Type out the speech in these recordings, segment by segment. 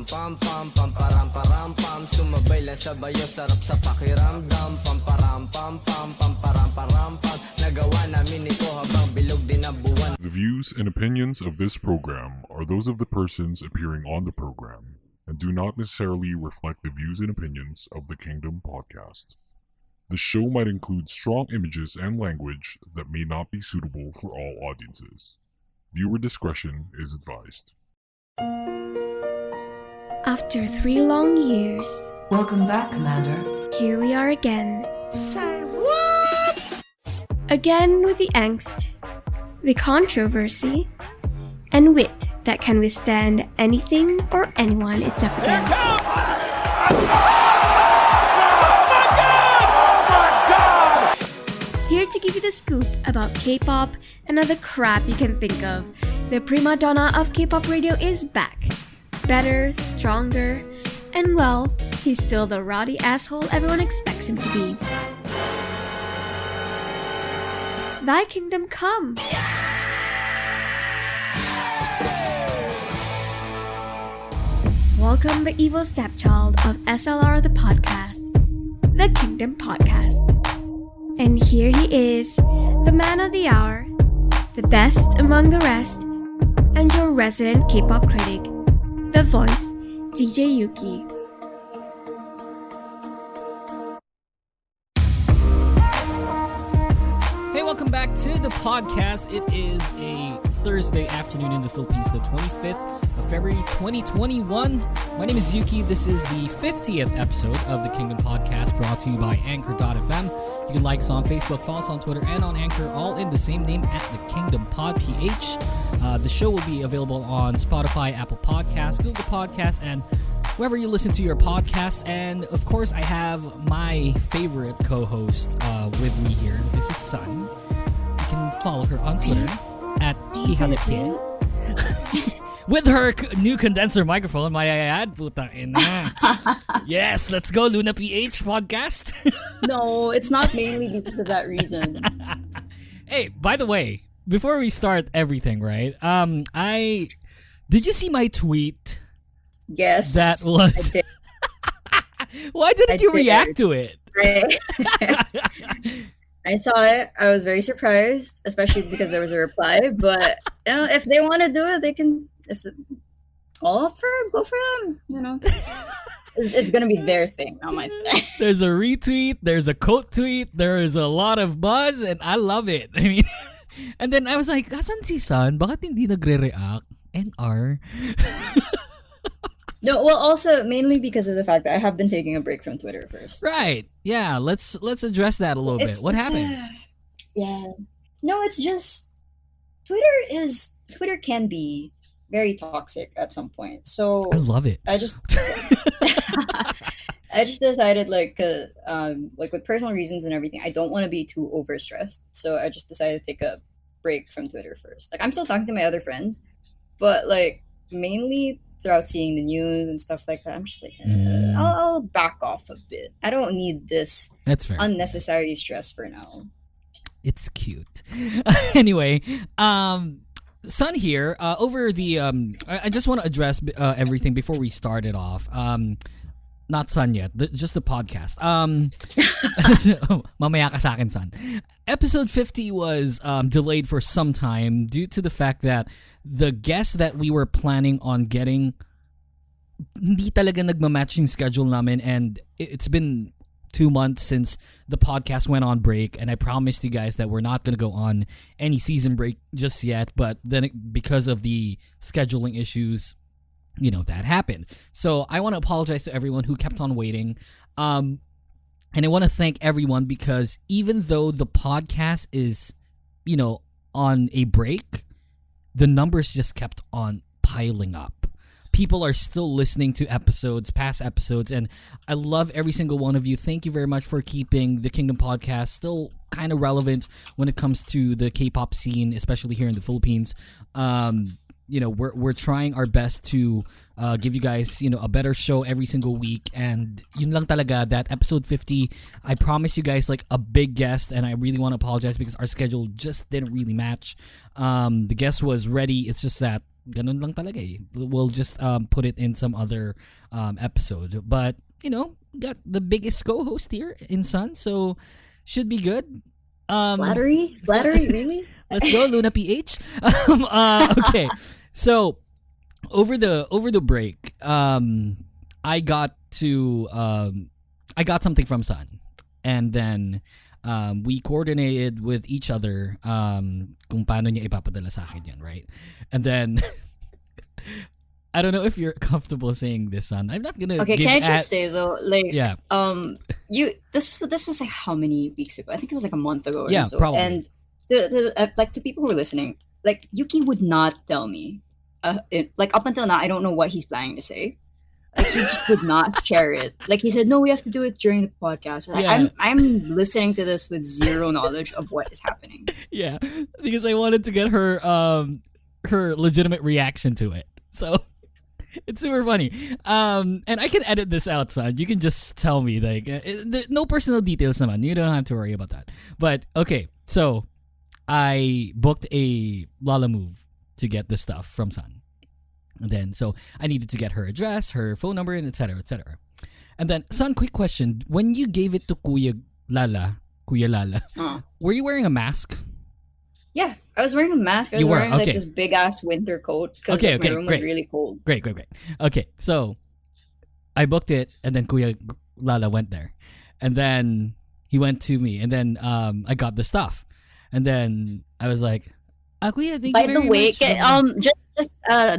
pam pam pam param param pam sumabay lang sa bayo sarap sa pakiramdam pam param pam pam pam param param pam nagawa namin ito habang bilog din ang buwan. The views and opinions of this program are those of the persons appearing on the program and do not necessarily reflect the views and opinions of the Kingdom Podcast. The show might include strong images and language that may not be suitable for all audiences. Viewer discretion is advised. After 3 long years, Welcome back, Commander. here we are again. Say what? Again with the angst, the controversy, and wit that can withstand anything or anyone it's up against. Here to give you the scoop about K-pop and other crap you can think of, the prima donna of K-pop radio is back. Better, stronger, and well, he's still the rowdy asshole everyone expects him to be. Thy kingdom come! Welcome the evil stepchild of SLR the podcast, the Kingdom Podcast. And here he is, the man of the hour, the best among the rest, and your resident K-pop critic, the voice, DJ Yuuki. Hey, welcome back to the podcast. It is a Thursday afternoon in the Philippines, the 25th of February 2021. My name is Yuuki. This is the 50th episode of the Kingdom Podcast, brought to you by Anchor.fm. You can like us on Facebook, follow us on Twitter, and on Anchor, all in the same name at the Kingdom Pod PH. The show will be available on Spotify, Apple Podcasts, Google Podcasts, and wherever you listen to your podcasts. And of course, I have my favorite co-host with me here. This is Sun. You can follow her on Twitter at Ihanipin. With her new condenser microphone, may I add, puta ina. Yes, let's go, Luna PH podcast. No, it's not mainly because of that reason. Hey, by the way, before we start everything, right? Did you see my tweet? Yes. That was. I did. Why didn't you react to it? I saw it. I was very surprised, especially because there was a reply. But if they want to do it, they can. Go for them. You know, it's gonna be their thing, not my thing. There's a retweet. There's a quote tweet. There is a lot of buzz, and I love it. I mean, and then I was like, "Asan si San? Bakit hindi nagre-react?" NR. No, well, also mainly because of the fact that I have been taking a break from Twitter first. Right. Yeah. Let's address that a little bit. What happened? Yeah. No, it's just Twitter can be very toxic at some point. So I love it. I just decided like with personal reasons and everything, I don't want to be too overstressed. So I just decided to take a break from Twitter first. Like I'm still talking to my other friends, but like mainly throughout seeing the news and stuff like that, I'm just like, I'll back off a bit. I don't need this That's fair. unnecessary stress for now. It's cute. Anyway, Sun here. Over the I just want to address everything before we start it off. Not Sun yet, just the podcast. Mamaya ka sa akin, Sun. Episode 50 was delayed for some time due to the fact that the guest that we were planning on getting hindi talaga nagma-match yung schedule namin, and it's been 2 months since the podcast went on break, and I promised you guys that we're not going to go on any season break just yet, but then because of the scheduling issues, you know, that happened. So I want to apologize to everyone who kept on waiting. And I want to thank everyone because even though the podcast is, you know, on a break, the numbers just kept on piling up. People are still listening to past episodes, and I love every single one of you. Thank you very much for keeping the Kingdom Podcast still kind of relevant when it comes to the K-pop scene, especially here in the Philippines. You know, we're trying our best to give you guys, you know, a better show every single week, and yun lang talaga, that episode 50, I promised you guys like a big guest, and I really want to apologize because our schedule just didn't really match. The guest was ready, it's just that ganun lang talaga eh. We'll just put it in some other episode. But, got the biggest co-host here in Sun, so should be good. Flattery, really? Let's go, Luna PH. Okay, so over the break, I got something from Sun, and then we coordinated with each other kung paano niya ipapadala sa akin yan, right? And then I don't know if you're comfortable saying this, Sun. I'm not gonna. Okay, give can I just say though, like, yeah, this was like how many weeks ago? I think it was like a month ago. Yeah, or so. probably. And like to people who are listening, like Yuuki would not tell me. Like up until now, I don't know what he's planning to say. Like he just would not share it. Like he said, no, we have to do it during the podcast. Like, Yeah. I'm listening to this with zero knowledge of what is happening. Yeah, because I wanted to get her legitimate reaction to it. So it's super funny. And I can edit this out, son. You can just tell me like no personal details, naman. You don't have to worry about that. But okay, so I booked a Lala move to get the stuff from Sun. And then so I needed to get her address, her phone number, and etc. etc. And then, Son, quick question: when you gave it to Kuya Lala, were you wearing a mask? Yeah, I was wearing a mask. I was You were, wearing like okay. this big ass winter coat because Okay, my room great. was really cold. Great. Okay, so I booked it, and then Kuya Lala went there, and then he went to me, and then I got the stuff, and then I was like, Kuya, thank By you the very way, much. just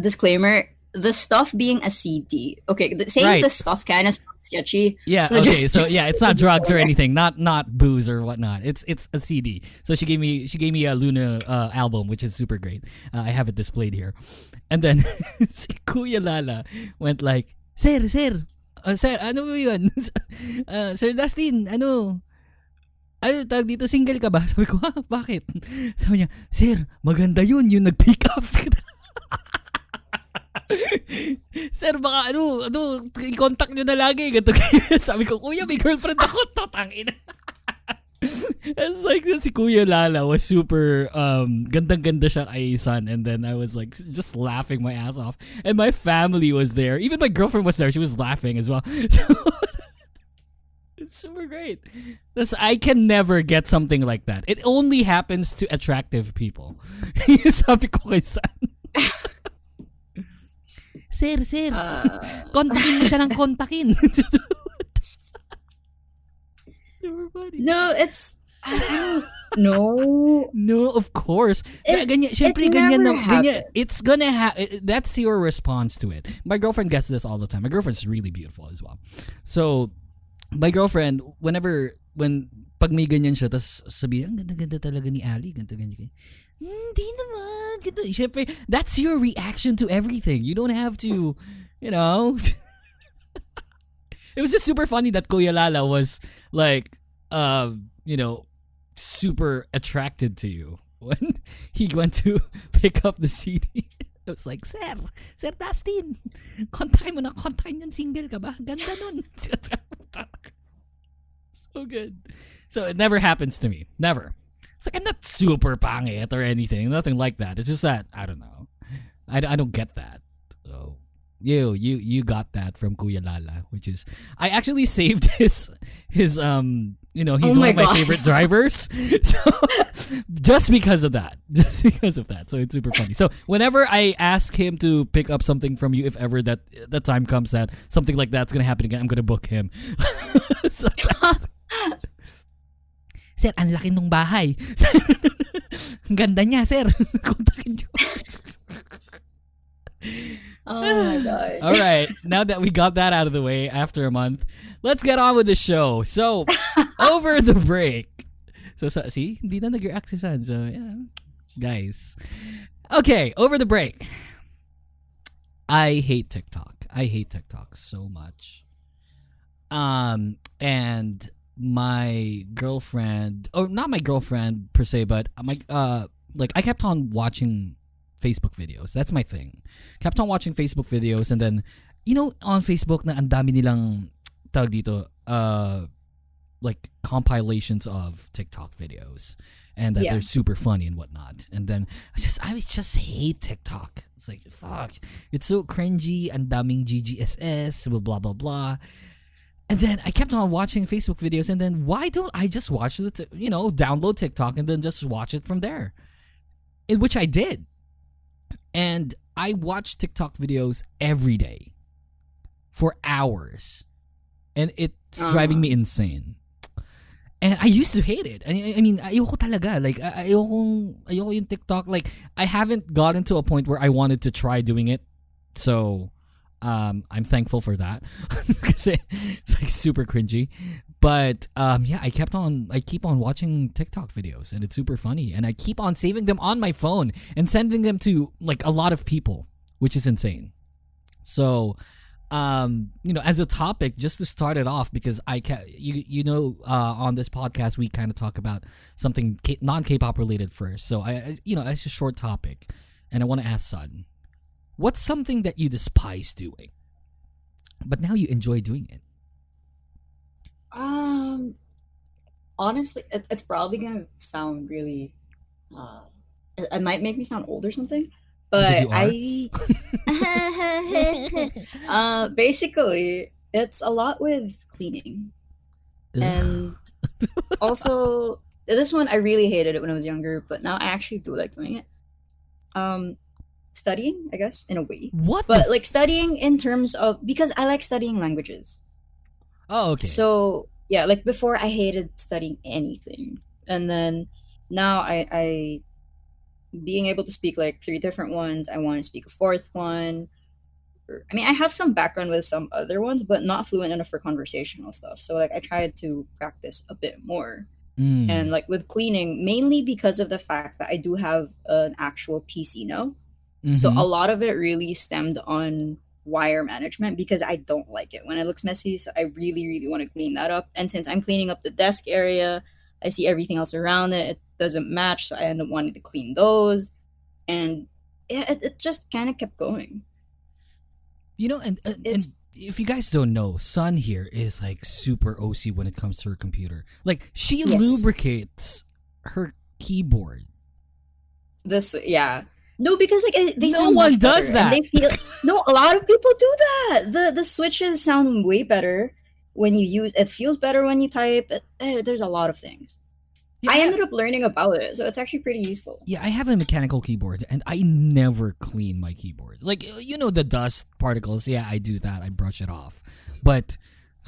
disclaimer: the stuff being a CD. Okay, saying Right. the stuff kind of sounds sketchy. Yeah. So okay. just- So yeah, it's not drugs or anything. Not booze or whatnot. It's a CD. So she gave me a Luna album, which is super great. I have it displayed here. And then si Kuya Lala went like, Sir, ano mo yun? Sir Dustin, ano tawag dito, single ka ba? Sabi ko, bakit? Sabi niya, Sir, maganda yun, yung nag-pick up. Sir, baka i-contact nyo na lagi. Ganto. Sabi ko, Kuya, may girlfriend ako. Totangina. It's like, si Kuya Lala was super, gandang-ganda siya kay Sun. And then I was like, just laughing my ass off. And my family was there. Even my girlfriend was there. She was laughing as well. So, it's super great. I can never get something like that. It only happens to attractive people. Sabi ko kay Sun. Sir, kontakin mo siya ng kontakin. Super funny. No, I don't know. No, of course. Ganyan, syempre, it's ganyan never happened. it's gonna that's your response to it. My girlfriend gets this all the time. My girlfriend's really beautiful as well. So, my girlfriend, pag may ganyan siya, tas sabi, ang ganda-ganda talaga ni Ali, ganyan. Hindi naman, ganda. Syempre, that's your reaction to everything. You don't have to, It was just super funny that Kuya Lala was like, super attracted to you when he went to pick up the CD. It was like, Sir Dustin, kontakin yung single ka ba? Ganda nun. So good. So it never happens to me. Never. It's like I'm not super pangit or anything. Nothing like that. It's just that, I don't know. I don't get that. So you got that from Kuya Lala, which is, I actually saved his he's one of my God. favorite drivers. So just because of that. So it's super funny. So whenever I ask him to pick up something from you, if ever that the time comes that something like that's gonna happen again, I'm gonna book him. So Sir, ang laki nung bahay. Ang ganda niya, sir. Kontakin niyo. Oh my god. All right, now that we got that out of the way after a month, let's get on with the show. So, over the break. So see, hindi na nag-react si San. So, yeah. Guys. Okay, over the break. I hate TikTok. I hate TikTok so much. And my girlfriend, or not my girlfriend per se, but I kept on watching Facebook videos. That's my thing. Kept on watching Facebook videos, and then on Facebook na ang dami nilang tawag dito, like compilations of TikTok videos, and that they're super funny and whatnot. And then I just hate TikTok. It's like, fuck, it's so cringy and daming GGSS, blah blah blah. And then I kept on watching Facebook videos, and then why don't I just watch download TikTok and then just watch it from there? In which I did. And I watch TikTok videos every day for hours. And it's driving me insane. And I used to hate it. I mean, ayoko talaga. Like, ayoko yung TikTok. Like, I haven't gotten to a point where I wanted to try doing it. So, I'm thankful for that. Because it's like super cringy. But I keep on watching TikTok videos, and it's super funny. And I keep on saving them on my phone and sending them to like a lot of people, which is insane. So, as a topic, just to start it off, because on this podcast we kind of talk about something non-K-pop related first. So it's a short topic, and I want to ask Sun, what's something that you despise doing, but now you enjoy doing it? Honestly, it's probably gonna sound really, it might make me sound old or something, but basically, it's a lot with cleaning, and also this one I really hated it when I was younger, but now I actually do like doing it. Studying, I guess, in a way. But like studying in terms of, because I like studying languages. Oh, okay. So yeah, like before I hated studying anything, and then now I being able to speak like 3 different ones. I want to speak a 4th one. I mean, I have some background with some other ones, but not fluent enough for conversational stuff. So like I tried to practice a bit more. And like with cleaning, mainly because of the fact that I do have an actual PC now. So a lot of it really stemmed on wire management, because I don't like it when it looks messy. So I really, really want to clean that up. And since I'm cleaning up the desk area, I see everything else around it. It doesn't match. So I end up wanting to clean those. And it just kind of kept going. And if you guys don't know, Sun here is like super OC when it comes to her computer. Like, she lubricates her keyboard. No, because like they no sound one much does better, that. and they feel no. A lot of people do that. The switches sound way better when you use. It feels better when you type. There's a lot of things. Yeah, I ended up learning about it, so it's actually pretty useful. Yeah, I have a mechanical keyboard, and I never clean my keyboard. Like, the dust particles. Yeah, I do that. I brush it off, but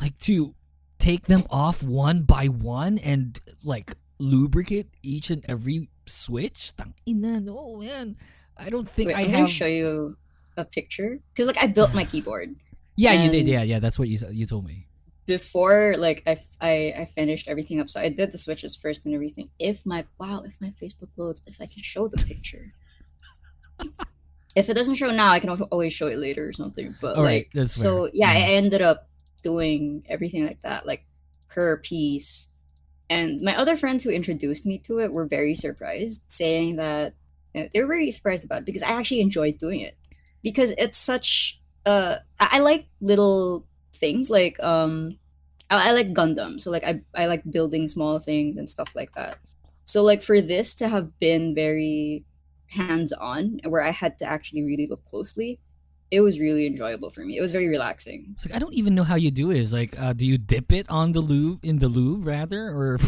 like to take them off one by one and like lubricate each and every switch. No, man. I don't think I I'm have. gonna show you a picture, because like I built my keyboard. Yeah, you did. Yeah, that's what you told me. Before like I finished everything up, so I did the switches first and everything. If my Facebook loads, if I can show the picture. If it doesn't show now, I can always show it later or something. But all right, that's so fair. yeah, I ended up doing everything like that, like per piece. And my other friends who introduced me to it were very surprised, saying that they were very surprised about it, because I actually enjoyed doing it, because it's such I like little things, like I like Gundam, so like I like building small things and stuff like that. So like for this to have been very hands-on, where I had to actually really look closely, it was really enjoyable for me. It was very relaxing. It's like, I don't even know how you do it. It's like, do you dip it on the lube rather, or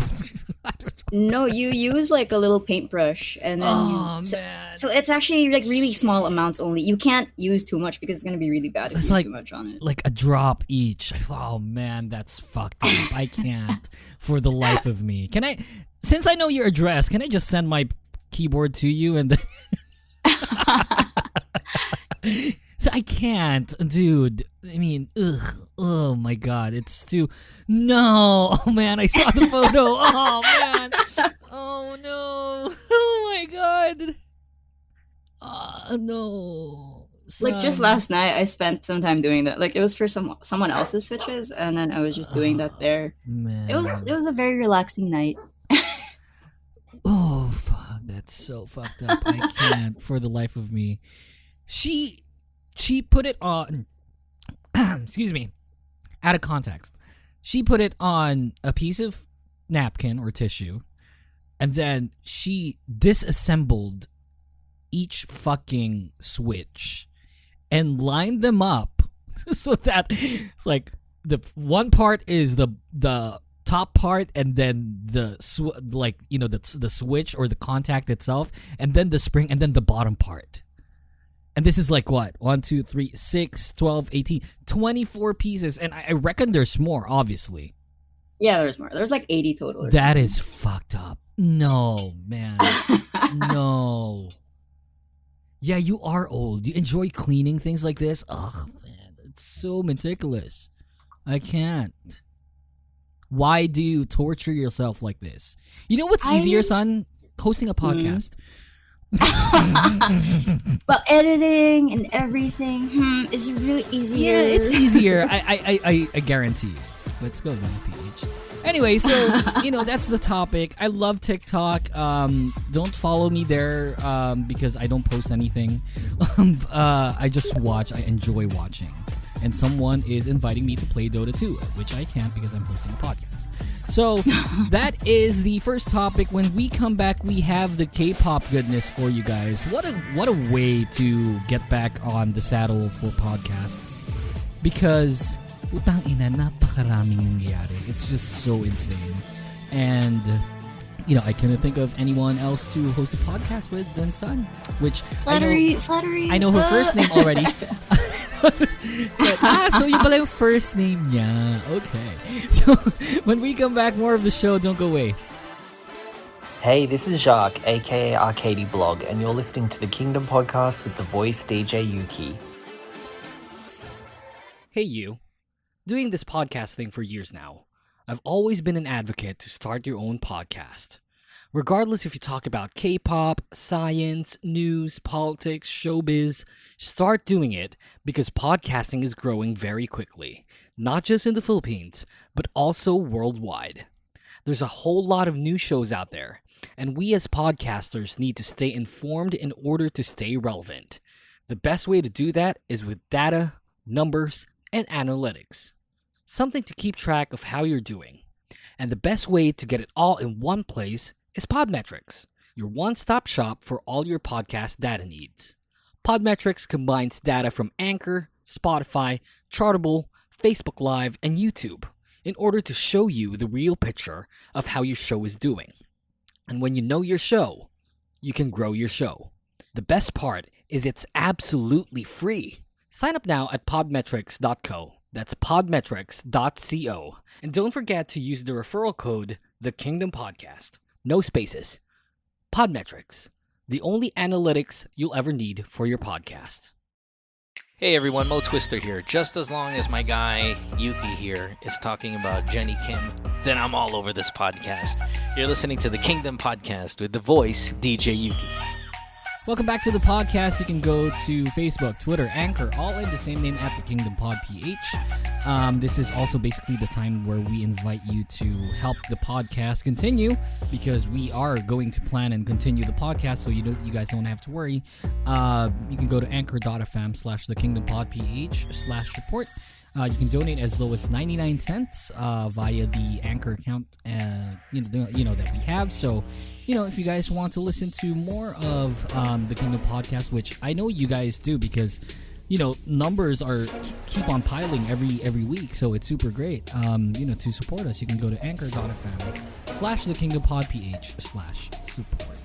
I don't know. No, you use like a little paintbrush, and then man. So it's actually like really small amounts only. You can't use too much, because it's gonna be really bad if It's you like- use too much on it. like a drop each. Oh man, that's fucked up. I can't for the life of me. Can I, since I know your address, can I just send my keyboard to you and then So I can't, dude. I mean, oh my god, it's too. No, oh man, I saw the photo. Oh man, oh no, oh my god. No. Like just last night, I spent some time doing that. Like it was for someone else's switches, and then I was just doing that there. Man. It was a very relaxing night. Oh fuck, that's so fucked up. I can't for the life of me. She put it on excuse me, out of context. She put it on a piece of napkin or tissue, and then she disassembled each fucking switch and lined them up so that it's like the one part is the top part, and then the switch or the contact itself, and then the spring, and then the bottom part. And this is like what? 1, 2, 3, 6, 12, 18, 24 pieces. And I reckon there's more, obviously. Yeah, there's more. There's like 80 total. That is fucked up. No, man. No. Yeah, you are old. You enjoy cleaning things like this? Ugh, man. It's so meticulous. I can't. Why do you torture yourself like this? You know what's easier, son? Hosting a podcast. Well, editing and everything is really easier. Yeah, it's easier. I guarantee. Let's go, PH. Anyway, so that's the topic. I love TikTok. Don't follow me there because I don't post anything. I just watch. I enjoy watching. And someone is inviting me to play Dota 2, which I can't because I'm hosting a podcast. So that is the first topic. When we come back, we have the K-pop goodness for you guys. What a way to get back on the saddle for podcasts. Because utang ina, napakaraming nangyayari. It's just so insane. And I couldn't think of anyone else to host a podcast with than Sun, which Flattery. I know her first name already. So yung pala yung first name niya. Okay. So when we come back, more of the show. Don't go away. Hey, this is Jacques, aka Arcady Blog, and you're listening to the Kingdom Podcast with the voice DJ Yuuki. Hey you. Doing this podcast thing for years now, I've always been an advocate to start your own podcast. Regardless if you talk about K-pop, science, news, politics, showbiz, start doing it because podcasting is growing very quickly, not just in the Philippines, but also worldwide. There's a whole lot of new shows out there, and we as podcasters need to stay informed in order to stay relevant. The best way to do that is with data, numbers, and analytics. Something to keep track of how you're doing. And the best way to get it all in one place is Podmetrics, your one-stop shop for all your podcast data needs. Podmetrics combines data from Anchor, Spotify, Chartable, Facebook Live, and YouTube in order to show you the real picture of how your show is doing. And when you know your show, you can grow your show. The best part is it's absolutely free. Sign up now at podmetrics.co. That's podmetrics.co. And don't forget to use the referral code TheKingdomPodcast. No spaces. Podmetrics, the only analytics you'll ever need for your podcast. Hey everyone, Mo Twister here. Just as long as my guy Yuuki here is talking about Jennie Kim, then I'm all over this podcast. You're listening to the Kingdom Podcast with the voice DJ Yuuki. Welcome back to the podcast. You can go to Facebook, Twitter, Anchor, all in the same name at the Kingdom Pod PH. This is also basically the time where we invite you to help the podcast continue, because we are going to plan and continue the podcast, so you guys don't have to worry. You can go to anchor.fm/thekingdompodph/support. You can donate as low as 99 cents via the Anchor account that we have. So, if you guys want to listen to more of the Kingdom Podcast, which I know you guys do because, numbers keep on piling every week. So it's super great. To support us, you can go to anchor.fm/thekingdompodph/support.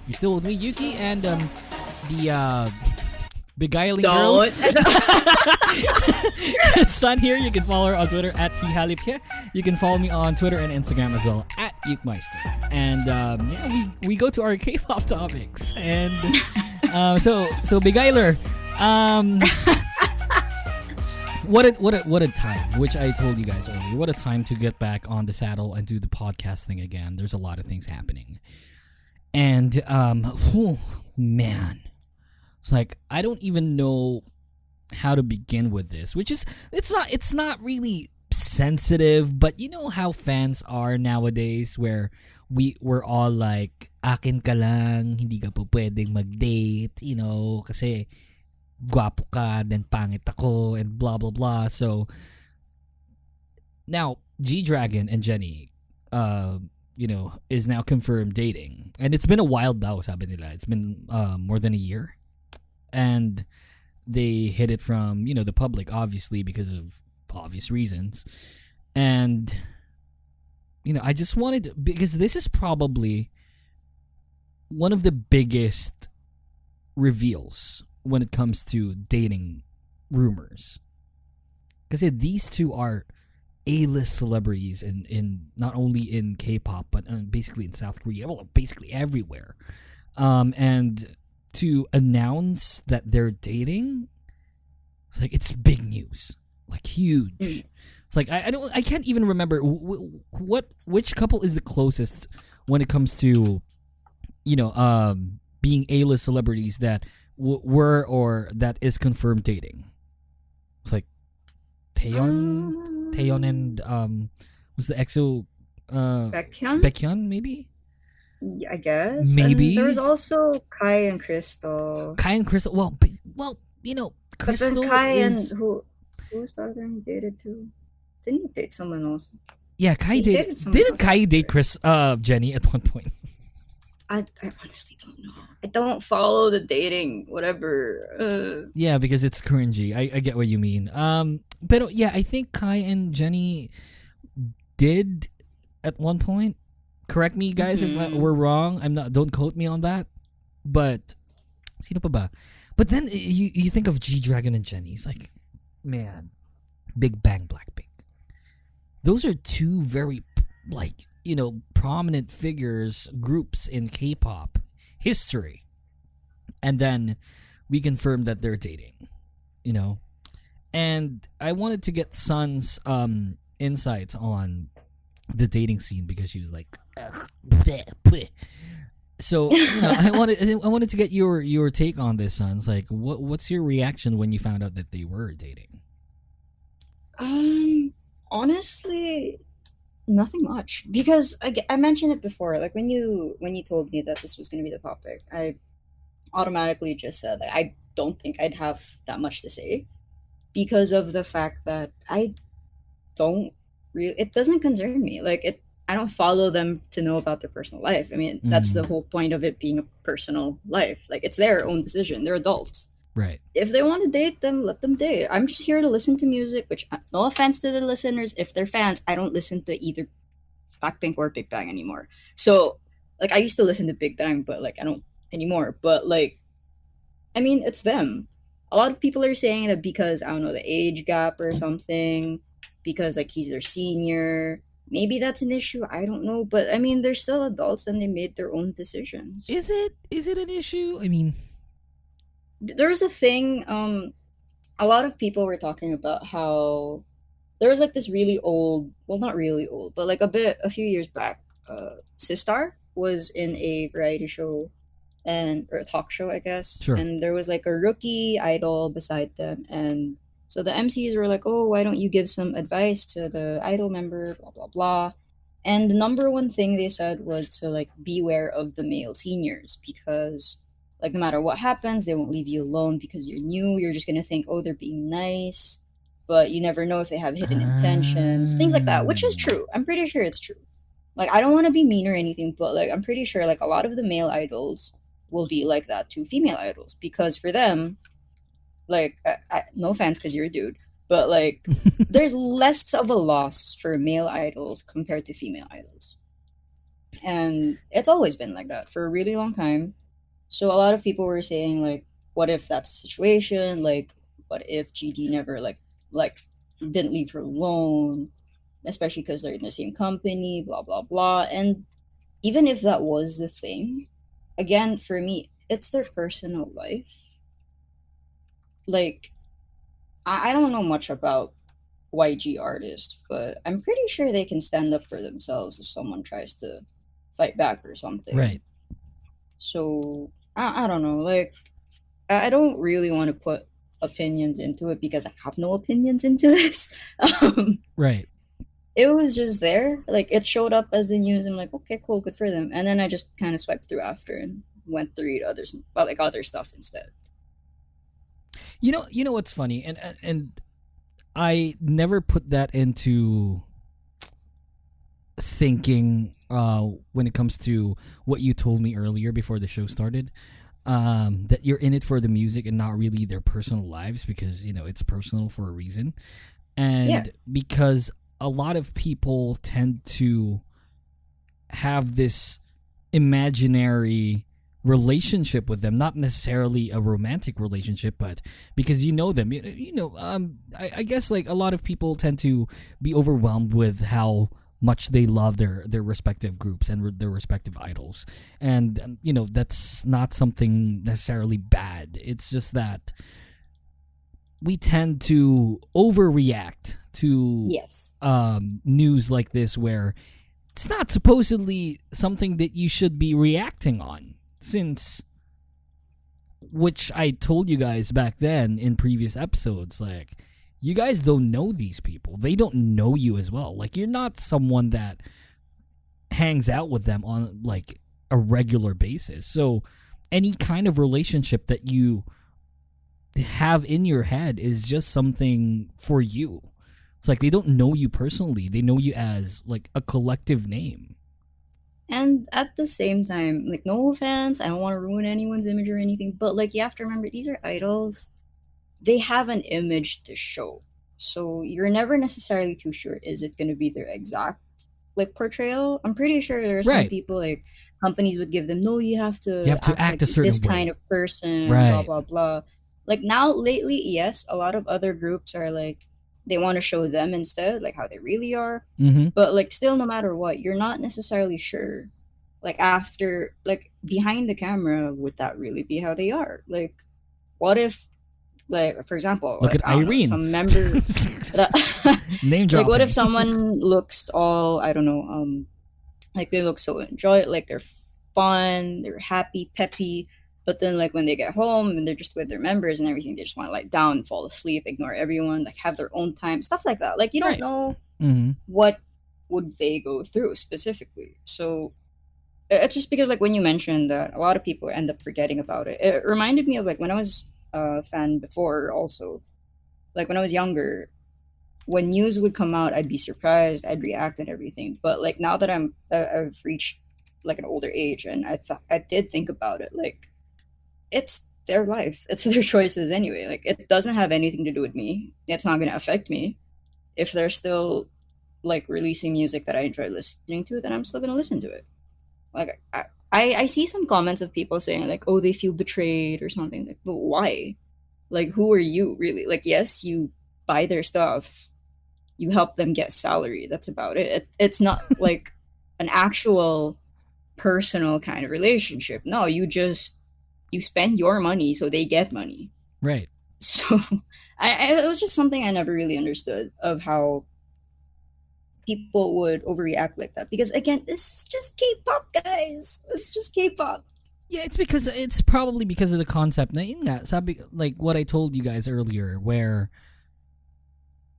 You're still with me, Yuuki, and the beguiling girl. Son here. You can follow her on Twitter at Hihalipye. You can follow me on Twitter and Instagram as well at Yukmeister. And we go to our K-pop topics. And so beguyler, what a time, which I told you guys earlier. What a time to get back on the saddle and do the podcast thing again. There's a lot of things happening. And man. It's like, I don't even know how to begin with this, which is, it's not really sensitive, but you know how fans are nowadays, where we're all like, akin ka lang, hindi ka po pwedeng mag-date, kasi guwapo ka, then pangit ako, and blah blah blah. So Now, G-Dragon and Jennie, is now confirmed dating. And it's been a while daw, sabi nila. It's been more than a year. And they hid it from, the public, obviously, because of obvious reasons. And, I just wanted to, because this is probably one of the biggest reveals when it comes to dating rumors. Because these two are A-list celebrities in not only in K-pop, but basically in South Korea, well, basically everywhere. And to announce that they're dating, it's like, it's big news. Like, huge. It's like, I can't even remember which couple is the closest when it comes to, being A-list celebrities that were or that is confirmed dating. It's like Taeyeon and was the EXO Baekhyun maybe? Yeah, I guess. Maybe. And there was also Kai and Crystal. Well, Crystal but then Kai is... and who was the other one he dated too? Didn't he date someone else? Yeah, Kai He dated... someone Didn't else Kai date after. Jennie at one point? I honestly don't know. I don't follow the dating, whatever. Yeah, because it's cringy. I get what you mean. But yeah, I think Kai and Jennie did at one point. Correct me, guys, if we're wrong. Don't quote me on that. But sino pa ba? But then you think of G-Dragon and Jennie. It's like, man, Big Bang Blackpink. Those are two very prominent figures, groups in K-pop history. And then we confirmed that they're dating, And I wanted to get Sun's insights on the dating scene because she was like, ugh, bleh, bleh. So, I wanted to get your take on this, Sun. It's like, what's your reaction when you found out that they were dating? Honestly, nothing much, because I mentioned it before. Like when you told me that this was going to be the topic, I automatically just said that I don't think I'd have that much to say because of the fact that I don't really. It doesn't concern me. I don't follow them to know about their personal life. I mean, that's the whole point of it being a personal life. Like, it's their own decision. They're adults. Right. If they want to date, then let them date. I'm just here to listen to music, which, no offense to the listeners, if they're fans, I don't listen to either Blackpink or Big Bang anymore. So, I used to listen to Big Bang, but, I don't anymore. But, I mean, it's them. A lot of people are saying that because, I don't know, the age gap or something, because, he's their senior. Maybe that's an issue. I don't know. But, I mean, they're still adults and they made their own decisions. Is it an issue? I mean... There's a thing, a lot of people were talking about how there was this really old, well, not really old, but a few years back, Sistar was in a variety show or a talk show, I guess. Sure. And there was a rookie idol beside them. And so the MCs were like, oh, why don't you give some advice to the idol member, blah, blah, blah. And the number one thing they said was to beware of the male seniors because no matter what happens, they won't leave you alone because you're new. You're just going to think, oh, they're being nice. But you never know if they have hidden intentions. Things like that, which is true. I'm pretty sure it's true. I don't want to be mean or anything, but I'm pretty sure a lot of the male idols will be like that to female idols. Because for them, no offense because you're a dude, but there's less of a loss for male idols compared to female idols. And it's always been like that for a really long time. So a lot of people were saying what if that's the situation? What if GD never didn't leave her alone, especially because they're in the same company, blah blah blah. And even if that was the thing, again, for me, it's their personal life. I don't know much about YG artists, but I'm pretty sure they can stand up for themselves if someone tries to fight back or something. Right. So I don't know. I don't really want to put opinions into it because I have no opinions into this. Right. It was just there. It showed up as the news. I'm like, okay, cool, good for them. And then I just kind of swiped through after and went to read others, other stuff instead. You know what's funny, and I never put that into thinking when it comes to what you told me earlier before the show started, that you're in it for the music and not really their personal lives, because it's personal for a reason, and because a lot of people tend to have this imaginary relationship with them, not necessarily a romantic relationship, but because you know them. I guess like a lot of people tend to be overwhelmed with how much they love their respective groups and their respective idols, and that's not something necessarily bad. It's just that we tend to overreact to news like this, where it's not supposedly something that you should be reacting on, since, which I told you guys back then in previous episodes, like, you guys don't know these people. They don't know you as well. Like, you're not someone that hangs out with them on like a regular basis. So any kind of relationship that you have in your head is just something for you. It's like they don't know you personally. They know you as like a collective name. And at the same time, like, no offense, I don't want to ruin anyone's image or anything, but like, you have to remember, these are idols. They have an image to show. So you're never necessarily too sure, is it going to be their exact like portrayal? I'm pretty sure there are some people, like, companies would give them, no, you have to act like a certain this way. kind of person, Right. blah, blah, blah. Like, now, lately, yes, a lot of other groups are like, they want to show them instead, like how they really are. Mm-hmm. But like, still, no matter what, you're not necessarily sure, like, after, like, behind the camera, would that really be how they are? Like, what if, like, for example, Look like, at I don't know, Irene. some member Name dropping. like, what if someone looks all, I don't know, like, they look so like they're fun, they're happy, peppy, but then, like, when they get home and they're just with their members and everything, they just want to lie down, fall asleep, ignore everyone, like, have their own time, stuff like that. Like, you don't know what would they go through specifically. So it's just because, like, when you mentioned that a lot of people end up forgetting about it, it reminded me of, like, when I was a fan before also. Like, when I was younger, when news would come out, I'd be surprised, I'd react and everything. But like, now that I've reached like an older age, and I did think about it, like, it's their life, it's their choices anyway. Like, it doesn't have anything to do with me. It's not gonna affect me. If they're still like releasing music that I enjoy listening to, then I'm still gonna listen to it. Like, I see some comments of people saying like, oh, they feel betrayed or something. Like, but why? Like, who are you really? Like, yes, you buy their stuff, you help them get salary, that's about it. It's not like an actual personal kind of relationship. No, you spend your money so they get money. Right. So it was just something I never really understood, of how people would overreact like that. Because again, this is just K-pop, guys. It's just K-pop. Yeah, it's probably because of the concept na yun nga, sabi, like what I told you guys earlier, where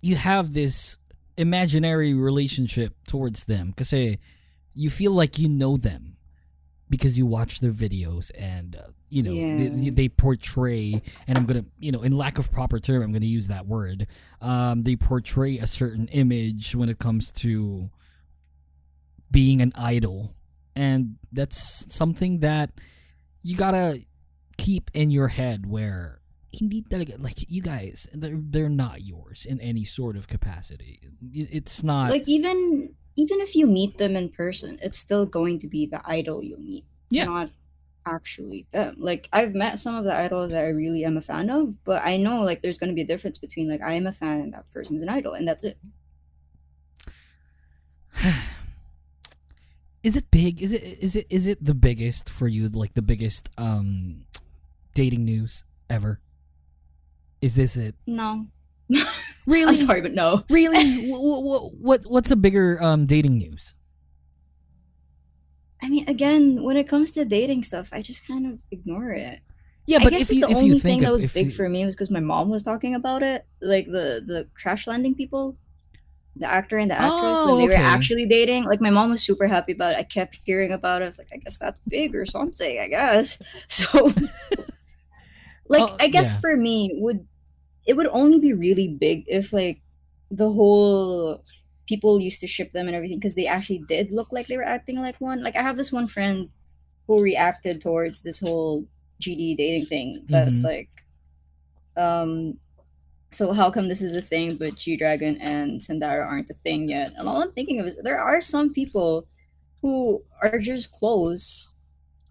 you have this imaginary relationship towards them kasi you feel like you know them because you watch their videos, and they portray, and I'm gonna, in lack of proper term, I'm gonna use that word, they portray a certain image when it comes to being an idol, and that's something that you gotta keep in your head, where hindi talaga, like, you guys, they're not yours in any sort of capacity. It's not Like, even if you meet them in person, it's still going to be the idol you'll meet, not actually them. Like, I've met some of the idols that I really am a fan of, but I know, like, there's going to be a difference between, like, I am a fan and that person's an idol, and that's it. Is it big? Is it the biggest for you? Like, the biggest dating news ever? Is this it? No. Really? I'm sorry, but no. Really? What's a bigger dating news? I mean, again, when it comes to dating stuff, I just kind of ignore it. Yeah, I but guess if you the if only you thing think that was if big you, for me was because my mom was talking about it, like the crash landing people, the actor and the actress, when they were okay. actually dating. Like, my mom was super happy about it. I kept hearing about it. I was like, I guess that's big or something, I guess. So, like, I guess for me, it would only be really big if, like, the whole people used to ship them and everything because they actually did look like they were acting like one. Like I have this one friend who reacted towards this whole GD dating thing. That's like, so how come this is a thing, but G-Dragon and Sandara aren't a thing yet? And all I'm thinking of is there are some people who are just close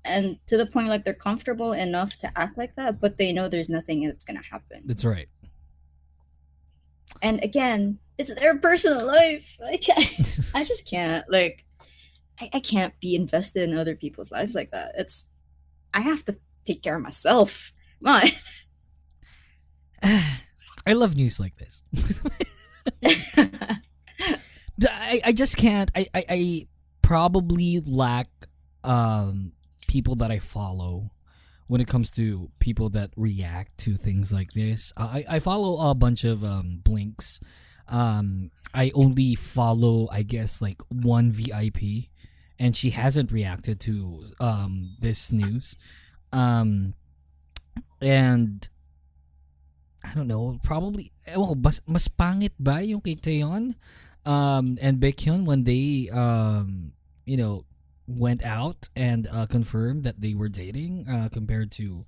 and to the point like they're comfortable enough to act like that, but they know there's nothing that's gonna happen. That's right. And again, it's their personal life. I just can't. Like, I can't be invested in other people's lives like that. I have to take care of myself. Come on. I love news like this. I just can't. I probably lack people that I follow when it comes to people that react to things like this. I follow a bunch of blinks. I only follow, I guess, like one VIP, and she hasn't reacted to this news. And I don't know, probably, mas pangit ba yung kay Taeyeon and Baekhyun when they, went out and confirmed that they were dating compared to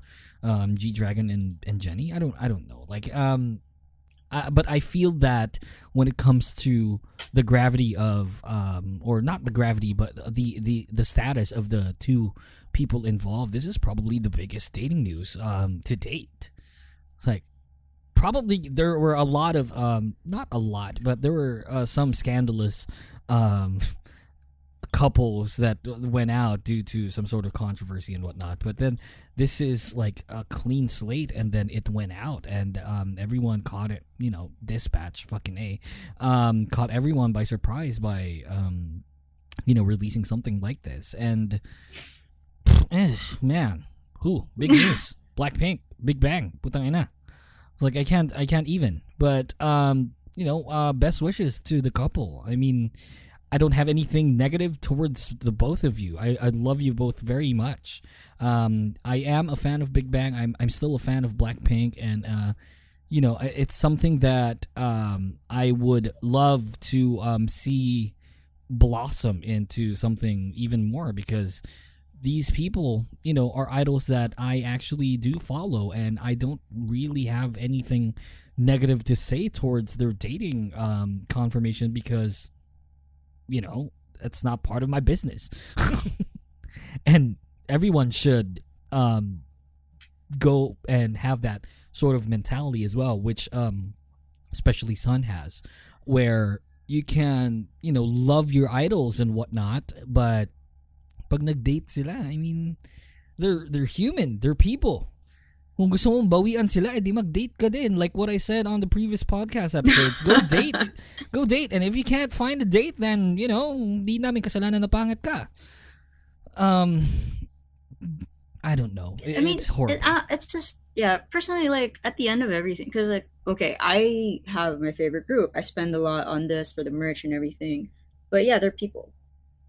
G-Dragon and Jennie? I don't know. Like, but I feel that when it comes to the gravity of, or not the gravity, but the status of the two people involved, this is probably the biggest dating news to date. It's like, probably there were a lot of not a lot, but there were some scandalous couples that went out due to some sort of controversy and whatnot. But then this is like a clean slate, and then it went out, and everyone caught it. Dispatch fucking A, caught everyone by surprise by releasing something like this. And man, big news. Blackpink, Big Bang, putang ina. Like I can't even. But best wishes to the couple. I mean, I don't have anything negative towards the both of you. I love you both very much. I am a fan of Big Bang. I'm still a fan of Blackpink, and it's something that I would love to see blossom into something even more, because these people, are idols that I actually do follow, and I don't really have anything negative to say towards their dating confirmation, because, it's not part of my business. And everyone should go and have that sort of mentality as well, which especially Sun has, where you can, love your idols and whatnot, but pag nag-date sila, I mean, they're human, they're people. Kung gusto mong bawian sila, edi mag-date ka din. Like what I said on the previous podcast episodes, go date. Go date. And if you can't find a date, then, di namin kasalanan na pangit ka. I don't know. It's horrible. It's just, personally, like, at the end of everything, because, like, okay, I have my favorite group. I spend a lot on this for the merch and everything. But yeah, they're people.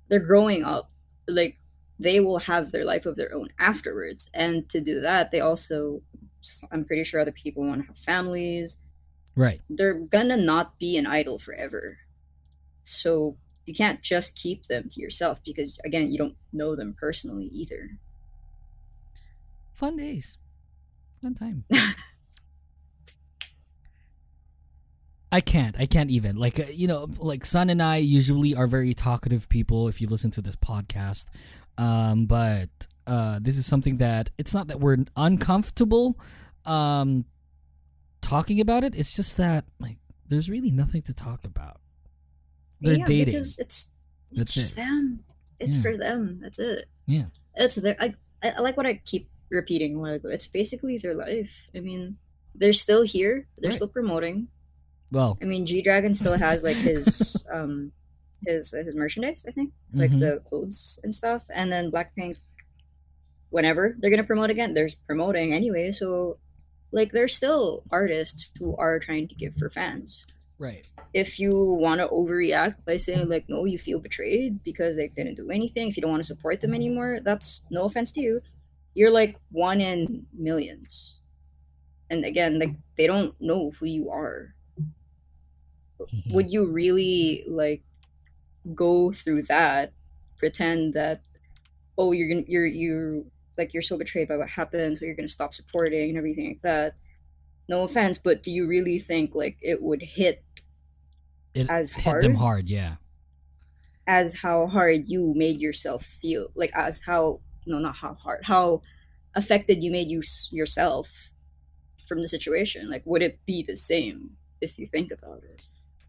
They're growing up. Like, they will have their life of their own afterwards. And to do that, they also, I'm pretty sure other people want to have families. Right. They're gonna not be an idol forever. So you can't just keep them to yourself because, again, you don't know them personally either. Fun days. Fun time. I can't even. Like, like Sun and I usually are very talkative people if you listen to this podcast. But this is something that, it's not that we're uncomfortable talking about it. It's just that, like, there's really nothing to talk about. They're dating. Because it's just them. It's for them. That's it. Yeah. It's their. I like what I keep repeating. It's basically their life. I mean, they're still here. They're still promoting. Well, I mean, G-Dragon still has like his his merchandise, I think, like the clothes and stuff. And then Blackpink, whenever they're gonna promote again, they're promoting anyway. So, like, there's still artists who are trying to give for fans. Right. If you want to overreact by saying like, no, you feel betrayed because they didn't do anything, if you don't want to support them anymore, that's no offense to you. You're like one in millions. And again, like, they don't know who you are. would you really like go through that, pretend that you're like you're so betrayed by what happened, so you're gonna stop supporting and everything like that? No offense, but do you really think like it would hit It as hit them hard hard, yeah. as how hard you made yourself feel? Like as how no, not how hard, how affected you made yourself from the situation? Like, would it be the same if you think about it?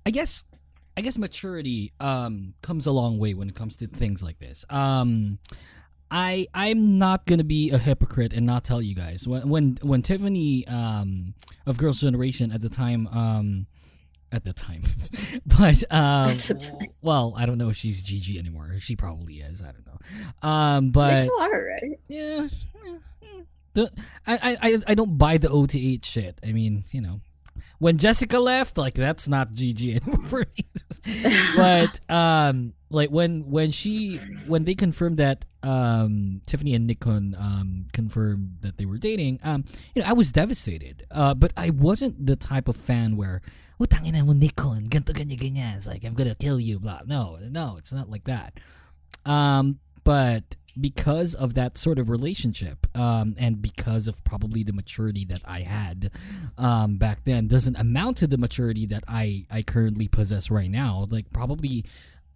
I guess maturity comes a long way when it comes to things like this. I'm not gonna be a hypocrite and not tell you guys when Tiffany of Girls' Generation at the time but well, I don't know if she's GG anymore. She probably is. I don't know. But They still are, right? yeah. I don't buy the OTH shit. I mean, you know, when Jessica left, like that's not GG anymore for me. But like when they confirmed that Tiffany and Nikon confirmed that they were dating, you know, I was devastated. But I wasn't the type of fan where tangina mo Nikon, ganto ganyan. It's like I'm gonna kill you, blah. No, it's not like that. But because of that sort of relationship, and because of probably the maturity that I had back then, doesn't amount to the maturity that I currently possess right now. Like probably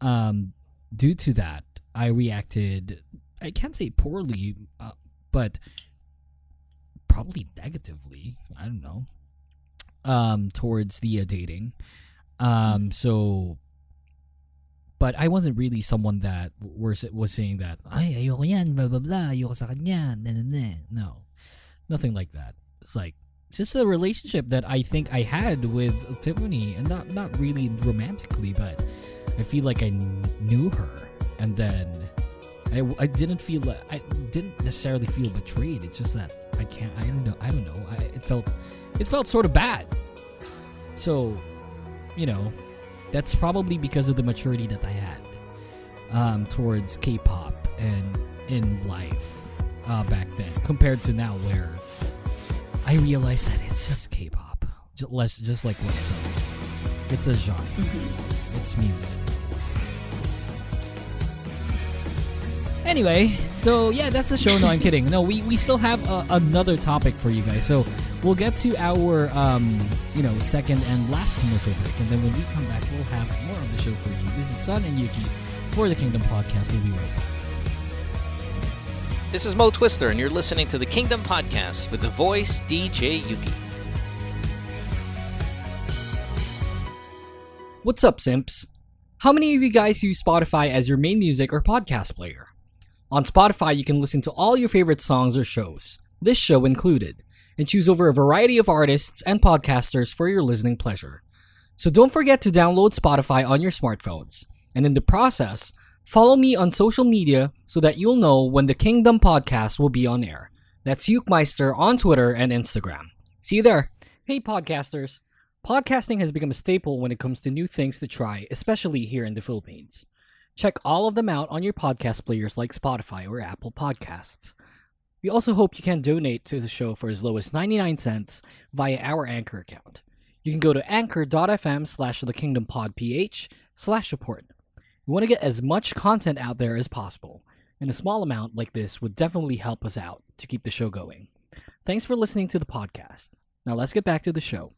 due to that, I reacted, I can't say poorly, but probably negatively. I don't know. Towards the dating. So. But I wasn't really someone that was saying that, ay, ayoko yan, blah, blah, blah, ayoko sa kanya, no. Nothing like that. It's like, it's just a relationship that I think I had with Tiffany, and not really romantically, but I feel like I knew her, and then I didn't necessarily feel betrayed. It's just that I don't know. It felt sort of bad. So, you know, that's probably because of the maturity that I had towards K-pop and in life back then, compared to now, where I realized that it's just K-pop, just like what it says. It's a genre. It's music. Anyway, so yeah, that's the show. No, I'm kidding. No, we still have another topic for you guys. So we'll get to our second and last commercial break, and then when we come back, we'll have more of the show for you. This is Sun and Yuuki for the Kingdom Podcast. We'll be right back. This is Mo Twister, and you're listening to the Kingdom Podcast with the voice DJ Yuuki. What's up, simps? How many of you guys use Spotify as your main music or podcast player? On Spotify, you can listen to all your favorite songs or shows, this show included, and choose over a variety of artists and podcasters for your listening pleasure. So don't forget to download Spotify on your smartphones, and in the process, follow me on social media so that you'll know when the Kingdom Podcast will be on air. That's Yuukmeister on Twitter and Instagram. See you there. Hey podcasters. Podcasting has become a staple when it comes to new things to try, especially here in the Philippines. Check all of them out on your podcast players like Spotify or Apple Podcasts. We also hope you can donate to the show for as low as 99 cents via our Anchor account. You can go to anchor.fm/thekingdompodph/support. We want to get as much content out there as possible, and a small amount like this would definitely help us out to keep the show going. Thanks for listening to the podcast. Now let's get back to the show.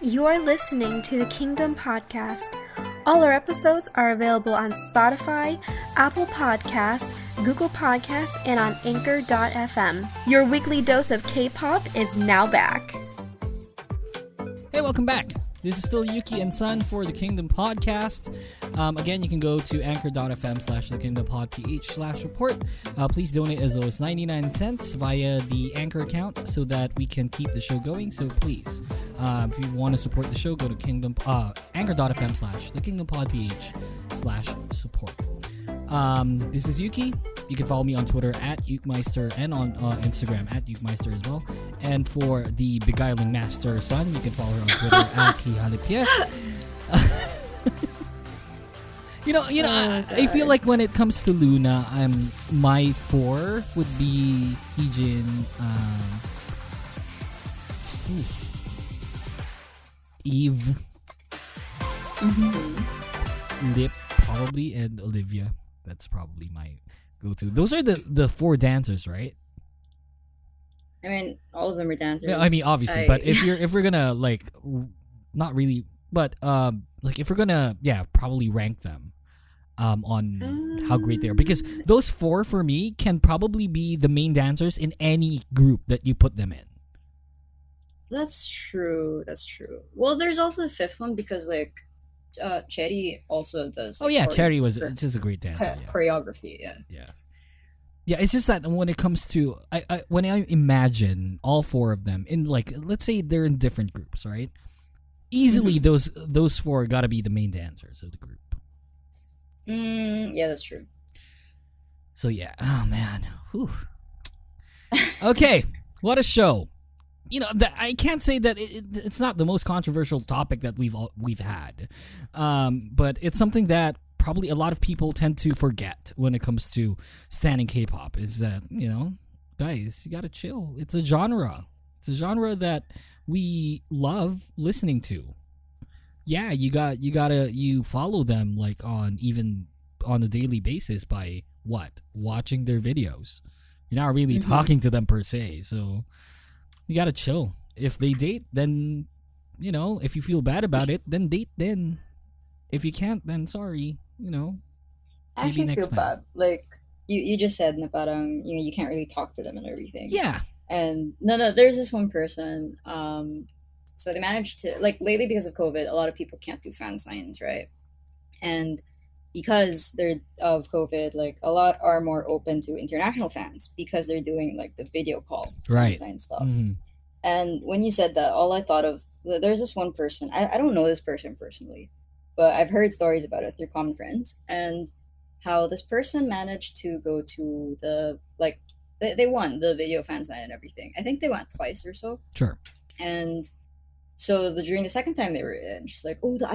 You are listening to the Kingdom Podcast. All our episodes are available on Spotify, Apple Podcasts, Google Podcasts, and on Anchor.fm. Your weekly dose of K-pop is now back. Hey, welcome back. This is still Yuuki and Sun for the Kingdom Podcast. Again, you can go to anchor.fm/thekingdompodph/support. Please donate as low as 99 cents via the Anchor account so that we can keep the show going. So please, if you want to support the show, go to anchor.fm/thekingdompodph/support. This is Yuuki. You can follow me on Twitter at Yuukmeister and on Instagram at Yuukmeister as well. And for the beguiling master Sun, you can follow her on Twitter at Hihalipia. I feel like when it comes to Luna, my 4 would be Heejin. Eve, Mm-hmm. Lip, probably, and Olivia. That's probably my go-to. Those are the four dancers, right? I mean, all of them are dancers. Yeah, I mean, obviously, but if we're gonna like, not really, but like if we're gonna, yeah, probably rank them, on how great they are, because those four for me can probably be the main dancers in any group that you put them in. That's true. That's true. Well, there's also a fifth one because like, Cherry also does. Oh like, yeah, Cherry was just a great dancer. Yeah. Choreography. Yeah. Yeah, it's just that when it comes to when I imagine all four of them in, like, let's say they're in different groups, right? Easily those four got to be the main dancers of the group. Yeah, that's true. So yeah, oh man, whew. Okay, what a show! You know, I can't say that it's not the most controversial topic that we've had, but it's something that probably a lot of people tend to forget when it comes to standing K-pop. Is that, you know, guys, you gotta chill. It's a genre. It's a genre that we love listening to. Yeah, you follow them like on a daily basis by watching their videos. You're not really talking to them per se, so you gotta chill. If they date, then, you know, if you feel bad about it, then date then. If you can't, then sorry, you know. I Maybe actually next feel time. bad. Like you just said na parang, you know, you can't really talk to them and everything. Yeah. And no, there's this one person. So they managed to, like, lately because of COVID, a lot of people can't do fan signs, right? And because they're of COVID, like a lot are more open to international fans because they're doing like the video call Right. fan sign stuff. Mhm. And when you said that, all I thought of, there's this one person. I don't know this person personally, but I've heard stories about it through common friends, and how this person managed to go to the, like, they won the video fan sign and everything. I think they went twice or so. Sure. And so during the second time they were in, she's like, oh, the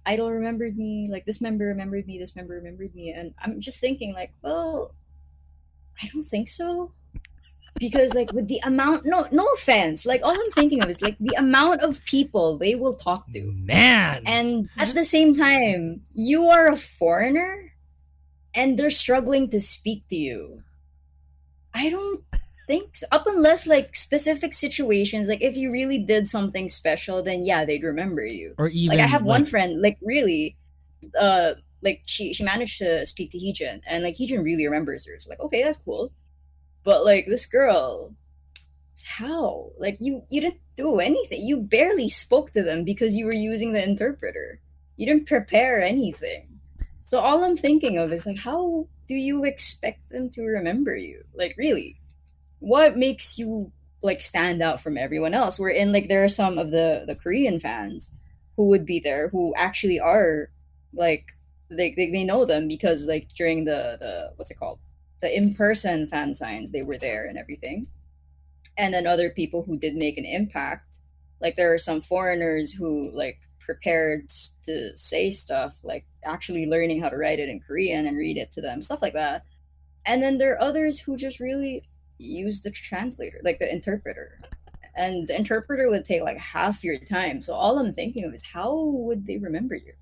idol remembered me, like this member remembered me, this member remembered me. And I'm just thinking like, well, I don't think so. Because like with the amount, no offense, like all I'm thinking of is like the amount of people they will talk to. Man. And at the same time, you are a foreigner and they're struggling to speak to you. I don't think so. Up unless like specific situations, like if you really did something special, then yeah, they'd remember you. Or even Like I have one like- friend, like really, like she managed to speak to Heejun, and like Heejun really remembers her. So like, okay, that's cool. But like this girl, how? Like you didn't do anything. You barely spoke to them because you were using the interpreter. You didn't prepare anything. So all I'm thinking of is like, how do you expect them to remember you? Like really, what makes you like stand out from everyone else? Wherein like there are some of the Korean fans who would be there who actually are like they know them because like during the what's it called, the in-person fan signs, they were there and everything. And then other people who did make an impact, like there are some foreigners who like prepared to say stuff, like actually learning how to write it in Korean and read it to them, stuff like that. And then there are others who just really use the translator, like the interpreter. And the interpreter would take like half your time. So all I'm thinking of is how would they remember you?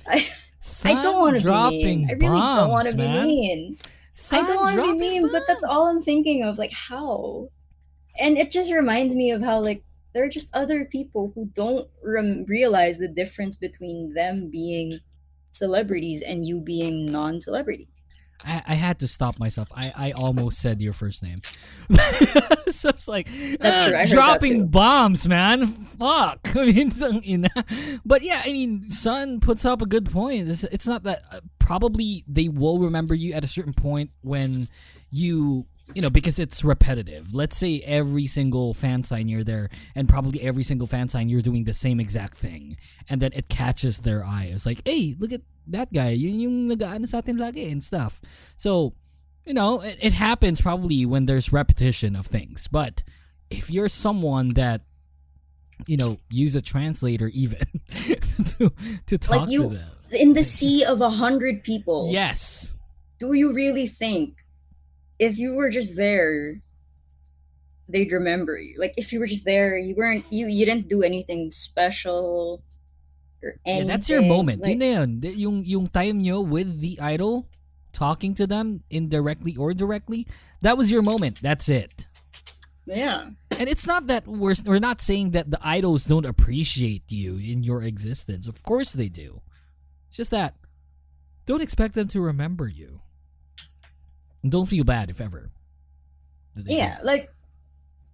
I don't want to be mean. I really don't want to be mean. I don't want to be mean, but that's all I'm thinking of. Like, how? And it just reminds me of how, like, there are just other people who don't realize the difference between them being celebrities and you being non-celebrity. I had to stop myself. I almost said your first name. So it's like, That's true. I heard that dropping too. bombs, man. Fuck. I mean, but yeah, I mean, Sun puts up a good point. It's not that probably they will remember you at a certain point when you know, because it's repetitive. Let's say every single fan sign you're there, and probably every single fan sign you're doing the same exact thing, and then it catches their eye. It's like, hey, look at that guy. Yun yung nag-aano sa atin lagi and stuff. So, you know, it happens probably when there's repetition of things. But if you're someone that, you know, use a translator even to talk Like you, to them. in the sea of 100 people, Yes. do you really think if you were just there, they'd remember you. Like if you were just there, you didn't do anything special or anything. Yeah, that's your moment. Like, Yun na yun. Yung time nyo with the idol, talking to them indirectly or directly, that was your moment. That's it. yeah. And it's not that we're not saying that the idols don't appreciate you in your existence. Of course they do. It's just that don't expect them to remember you. And don't feel bad if ever. Yeah, like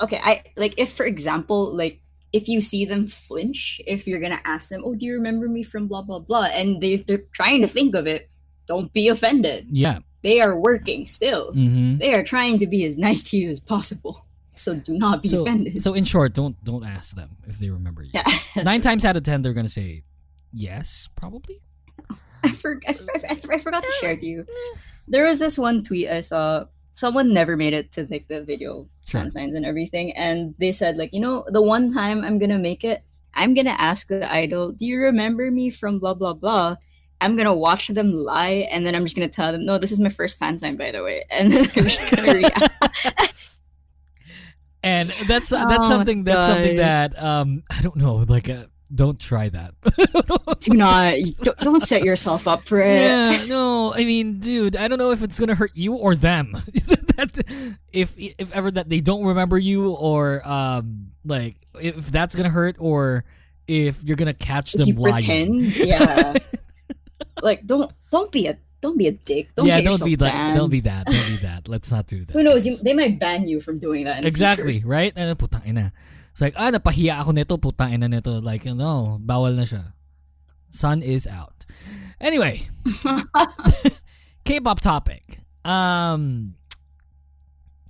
okay, I like if for example, like if you see them flinch, if you're gonna ask them, "Oh, do you remember me from blah blah blah?" and they're trying to think of it, don't be offended. Yeah. They are working still. Mm-hmm. They are trying to be as nice to you as possible. So do not be offended. So in short, don't ask them if they remember you. Yeah, 9 times out of 10, they're gonna say yes, probably. I forgot to share with you. There was this one tweet I saw. Someone never made it to like the video fan signs and everything, and they said like, the one time I'm gonna make it, I'm gonna ask the idol, "Do you remember me from blah blah blah?" I'm gonna watch them lie, and then I'm just gonna tell them, "No, this is my first fan sign, by the way," and then they're just gonna react. And that's something that I don't know, like don't try that. Do not don't set yourself up for it. Yeah, no, I mean, dude, I don't know if it's gonna hurt you or them. that if ever that they don't remember you, or like if that's gonna hurt, or if you're gonna catch them you lying. pretend, yeah. Like don't be a dick. Don't get yourself banned. Don't be that. Let's not do that. Who knows? They might ban you from doing that. In Exactly, the future. right? And putang ina. It's like, napahiya ako nito, putang ina nito. Like, no, bawal na siya. Sun is out. Anyway, K-pop topic.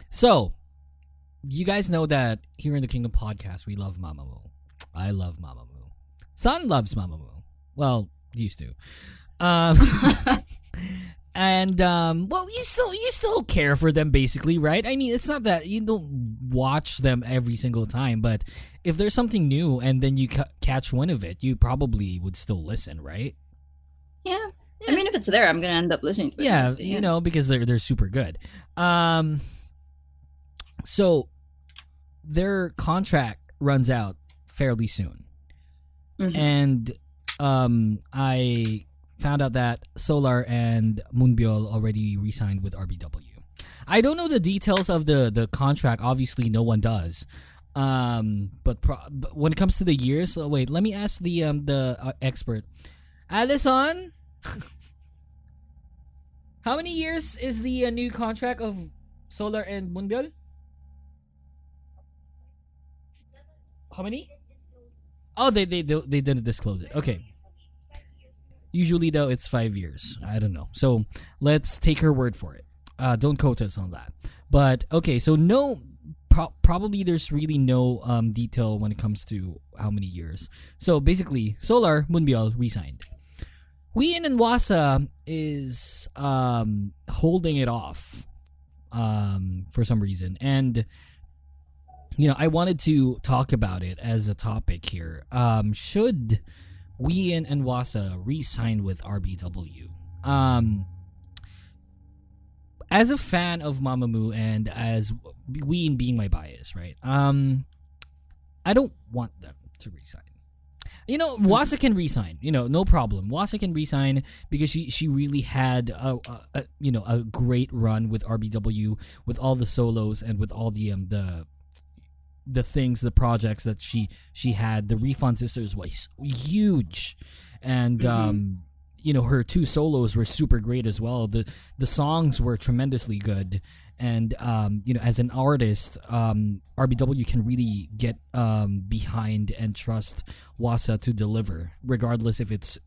So, you guys know that here in the Kingdom podcast, we love Mamamoo. I love Mamamoo. Sun loves Mamamoo. Well, used to. And well, you still care for them basically, right? I mean, it's not that you don't watch them every single time, but if there's something new and then you catch one of it, you probably would still listen, right? Yeah. I mean, if it's there, I'm gonna end up listening to it. Yeah, because they're super good. So their contract runs out fairly soon, and I found out that Solar and Moonbyul already re-signed with RBW. I don't know the details of the contract. Obviously, no one does. But when it comes to the years, wait, let me ask the expert, Alison. How many years is the new contract of Solar and Moonbyul? How many? Oh, they didn't disclose it. Okay. Usually, though, it's 5 years. I don't know. So, let's take her word for it. Don't quote us on that. But, okay, so probably there's really no detail when it comes to how many years. So, basically, Solar, Moonbyul, re-signed. Wheein and Hwasa is holding it off for some reason. And, I wanted to talk about it as a topic here. Should Wheein and Hwasa re-signed with RBW? As a fan of Mamamoo and as Wheein being my bias, right? I don't want them to re-sign. Hwasa can re-sign. No problem. Hwasa can re-sign because she really had a great run with RBW, with all the solos and with all the things, the projects that she had. The Refund Sisters was huge, and her 2 solos were super great as well. The songs were tremendously good, and as an artist, RBW can really get behind and trust Hwasa to deliver, regardless if it's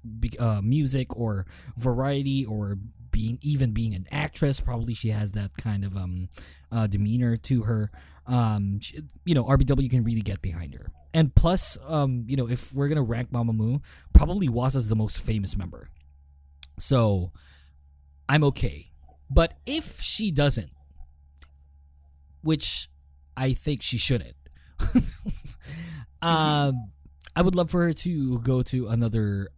music or variety or being an actress. Probably she has that kind of demeanor to her. RBW can really get behind her. And plus, if we're gonna rank Mamamoo, probably Hwasa's the most famous member. So, I'm okay. But if she doesn't, which I think she shouldn't, I would love for her to go to another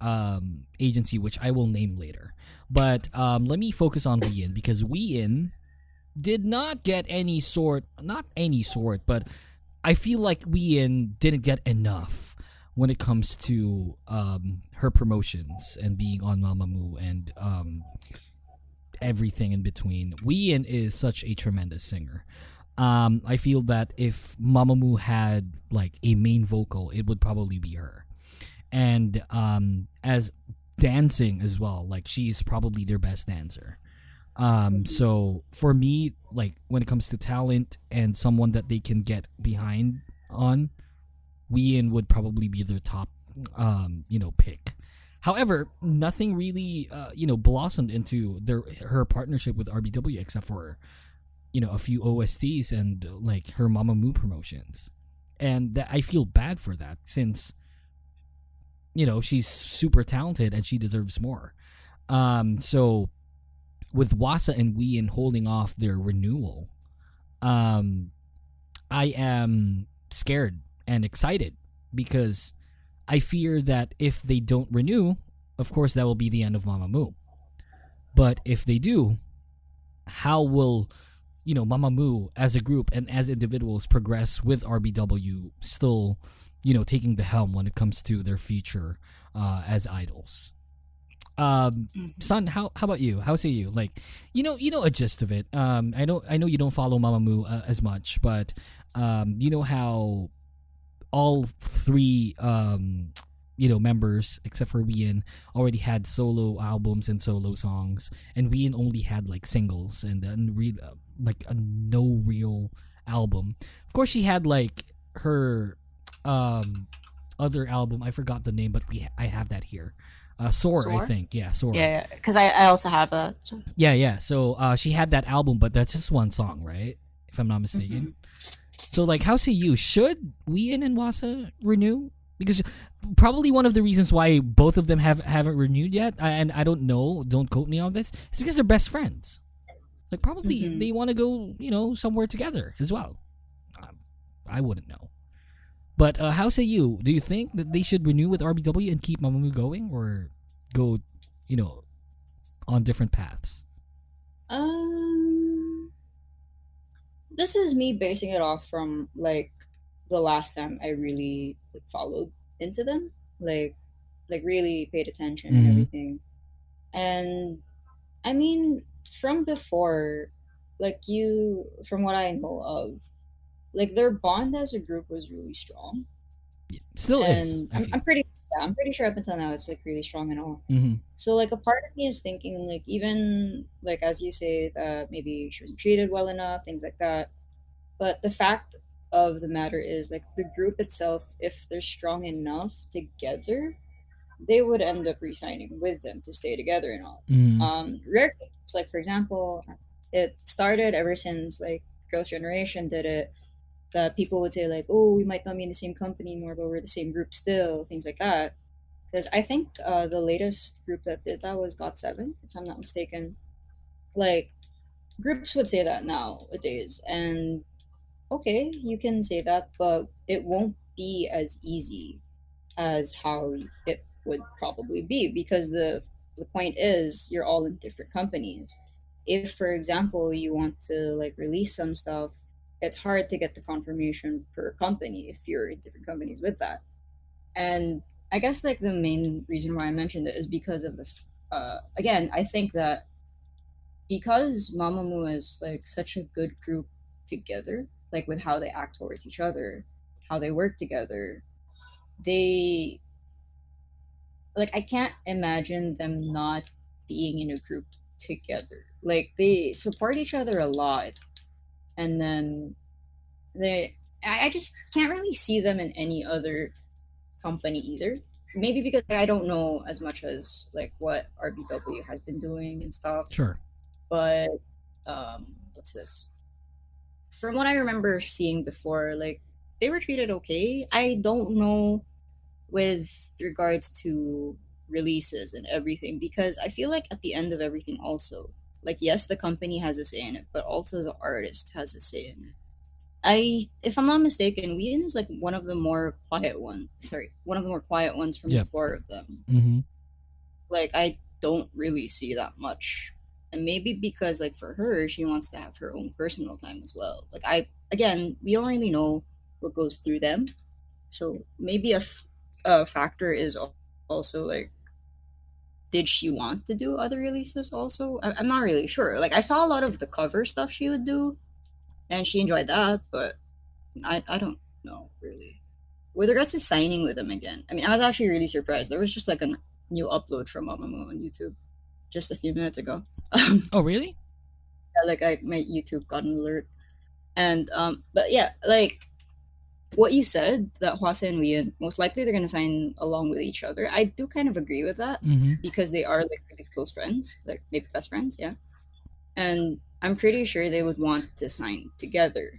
agency, which I will name later. But let me focus on Wheein, because Wheein did not get not any sort, but I feel like Wheein didn't get enough when it comes to her promotions and being on Mamamoo and everything in between. Wheein is such a tremendous singer. I feel that if Mamamoo had like a main vocal, it would probably be her. And as dancing as well, like she's probably their best dancer. So for me, like when it comes to talent and someone that they can get behind on, Wheein would probably be their top pick. However, nothing really blossomed into her partnership with RBW except for a few OSTs and like her Mamamoo promotions. And that I feel bad for that since she's super talented and she deserves more. So with Hwasa and Wheein holding off their renewal, I am scared and excited because I fear that if they don't renew, of course that will be the end of Mamamoo. But if they do, how will Mamamoo as a group and as individuals progress with RBW still taking the helm when it comes to their future as idols? Son, how about you? How say you? Like, a gist of it. I know you don't follow Mamamoo as much, but you know how all three members except for Wheein already had solo albums and solo songs, and Wheein only had like singles and no real album. Of course, she had like her other album. I forgot the name, but I have that here. Soar, I think. Yeah, Soar. Yeah, because I also have a... Yeah. So she had that album, but that's just one song, right? If I'm not mistaken. So, like, how say you? Should Wheein and Hwasa renew? Because probably one of the reasons why both of them haven't renewed yet, and I don't know, don't quote me on this, is because they're best friends. Like, probably they want to go, somewhere together as well. I wouldn't know. But how say you? Do you think that they should renew with RBW and keep Mamamoo going, or go, on different paths? This is me basing it off from like the last time I really followed into them, like really paid attention and everything. And I mean, from before, from what I know of, like their bond as a group was really strong. Yeah, still is. I'm pretty sure up until now it's like really strong and all. So like a part of me is thinking like even like as you say that maybe she wasn't treated well enough, things like that. But the fact of the matter is like the group itself, if they're strong enough together, they would end up re-signing with them to stay together and all. Rare cases, like for example, it started ever since like Girls' Generation did it, that people would say like, oh, we might not be in the same company anymore, but we're the same group still, things like that. Because I think the latest group that did that was GOT7, if I'm not mistaken. Like, groups would say that nowadays, and okay, you can say that, but it won't be as easy as how it would probably be, because the point is you're all in different companies. If, for example, you want to like release some stuff, it's hard to get the confirmation per company if you're in different companies with that. And I guess like the main reason why I mentioned it is because of the again, I think that because Mamamoo is like such a good group together, like with how they act towards each other, how they work together, they like I can't imagine them not being in a group together. Like they support each other a lot, and then I just can't really see them in any other company either. Maybe because I don't know as much as like what RBW has been doing and stuff. Sure. But what's this? From what I remember seeing before, like they were treated okay. I don't know with regards to releases and everything, because I feel like at the end of everything also, like yes, the company has a say in it, but also the artist has a say in it. If I'm not mistaken, Wheein is like one of the more quiet ones. One of the more quiet ones from the four of them. Like I don't really see that much And maybe because like for her, she wants to have her own personal time as well. Like we don't really know what goes through them. So maybe a factor is also like, did she want to do other releases also? I'm not really sure. Like I saw a lot of the cover stuff she would do, and she enjoyed that, but I don't know really. With regards to signing with them again, I mean, I was actually really surprised. There was just like a new upload from Mamamoo on YouTube just a few minutes ago. Oh, really? Like my YouTube got an alert, and but yeah, like what you said that Hwasa and Wheein most likely they're gonna sign along with each other. I do kind of agree with that Mm-hmm. because they are like really close friends, like maybe best friends, yeah. And I'm pretty sure they would want to sign together.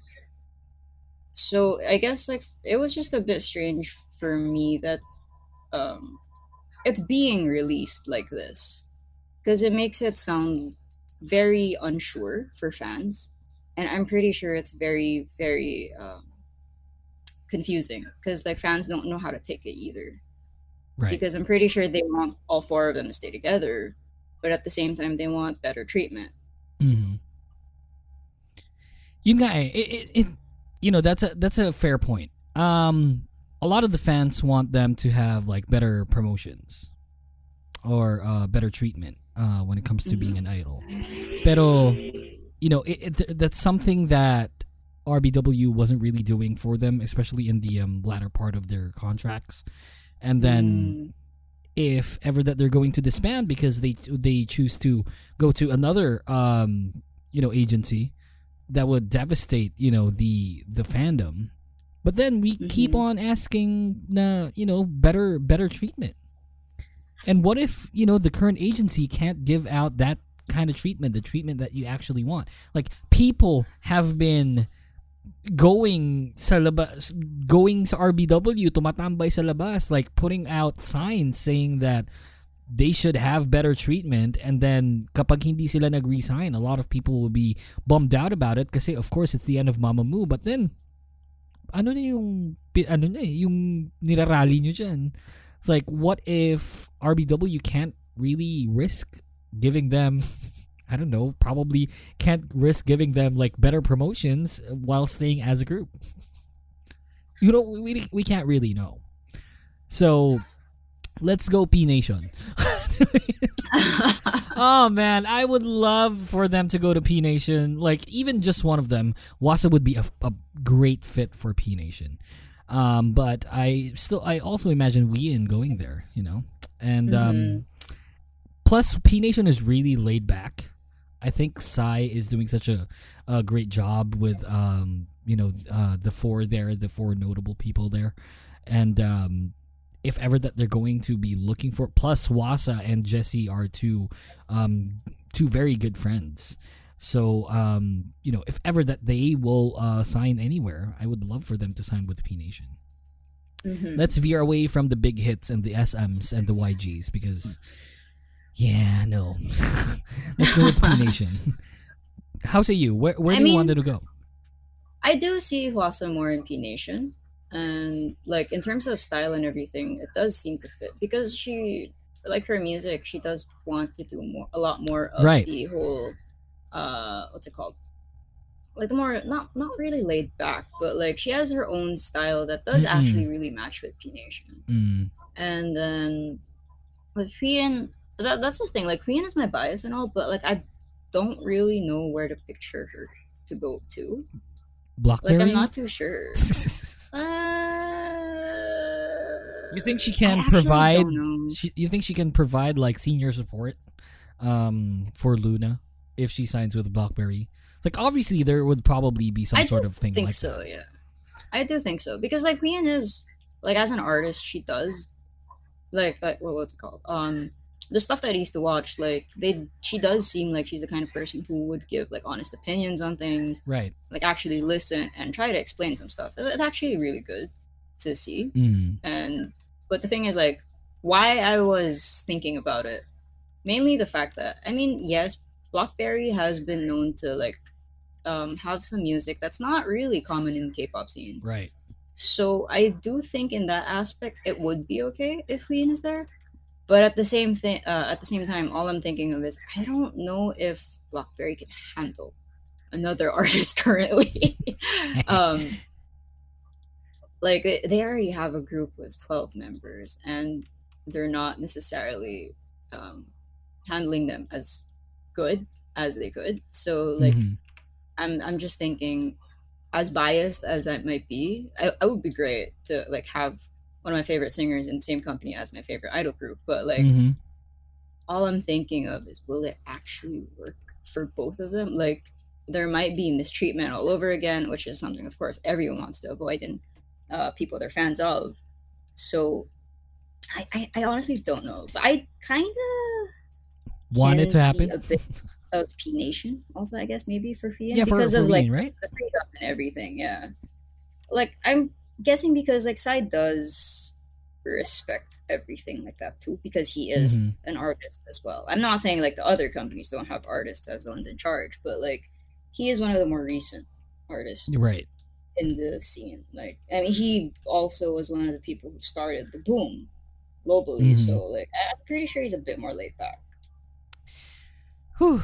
So I guess like it was just a bit strange for me that um it's being released like this because it makes it sound very unsure for fans, and I'm pretty sure it's very confusing because like fans don't know how to take it either. Right. Because I'm pretty sure they want all four of them to stay together, but at the same time they want better treatment. Mm-hmm. Yun nga eh, it you know, that's a fair point. A lot of the fans want them to have like better promotions or better treatment when it comes to being an idol. Pero you know, that's something that RBW wasn't really doing for them, especially in the latter part of their contracts. And then if ever that they're going to disband because they choose to go to another you know, agency, that would devastate, you know, the fandom. But then we keep on asking na, you know, better treatment. And what if, you know, the current agency can't give out that kind of treatment, the treatment that you actually want? Like people have been going sa RBW, tumatambay sa labas, like putting out signs saying that they should have better treatment, and then kapag hindi sila nag-resign, a lot of people will be bummed out about it kasi of course it's the end of Mamamoo. But then yung nirarally nyo dyan? It's like, what if RBW can't really risk giving them I don't know, probably can't risk giving them like better promotions while staying as a group? You know, we can't really know. So let's go P Nation. Oh man, I would love for them to go to P Nation. Like even just one of them, Hwasa would be a great fit for P Nation. But I also imagine Wheein going there, you know, and plus P Nation is really laid back. I think Psy is doing such a great job with you know, the four notable people there, and if ever that they're going to be looking for, plus Hwasa and Jessie are two very good friends. So you know, if ever that they will sign anywhere, I would love for them to sign with P Nation. Let's veer away from the big hits and the SMs and the YGs because yeah, no. Let's go with P Nation. How say you? Where do you want them to go? I do see Hwasa more in P Nation, and like in terms of style and everything, it does seem to fit because she, like her music, she does want to do a lot more of the whole what's it called? Like the more not really laid back, but like she has her own style that does actually really match with P Nation. And then with Hwiein, that's the thing. Like Hwiein is my bias and all, but like I don't really know where to picture her to go to. Blackberry? Like I'm not too sure. You think she can provide? You think she can provide like senior support for Luna if she signs with Blackberry? Like obviously there would probably be some sort of thing like so, that. Yeah, I do think so because like Hwiein is like as an artist, she does like what's it called? The stuff that I used to watch, like she does seem like she's the kind of person who would give like honest opinions on things, right? Like actually listen and try to explain some stuff. It's actually really good to see. But the thing is, like, why I was thinking about it, mainly the fact that I mean, yes, Blackberry has been known to like have some music that's not really common in the K-pop scene, right? So I do think in that aspect it would be okay if Wheein is there. But at the same time, all I'm thinking of is I don't know if Blockberry can handle another artist currently. um, like they already have a group with 12 members, and they're not necessarily handling them as good as they could. So like, I'm just thinking, as biased as I might be, I would be great to like have one of my favorite singers in the same company as my favorite idol group, but like all I'm thinking of is, will it actually work for both of them? Like, there might be mistreatment all over again, which is something, of course, everyone wants to avoid, and people they're fans of. So I honestly don't know, but I kind of Want it to happen? a bit of P Nation also, I guess, maybe for Wheein, Yeah, because for of like Wheein, right? the freedom and everything. Yeah, like I'm guessing because like Sai does respect everything like that too, because he is an artist as well. I'm not saying like the other companies don't have artists as the ones in charge, but like he is one of the more recent artists Right. in the scene. Like, I mean, he also was one of the people who started the boom globally. So like, I'm pretty sure he's a bit more laid back. Whew.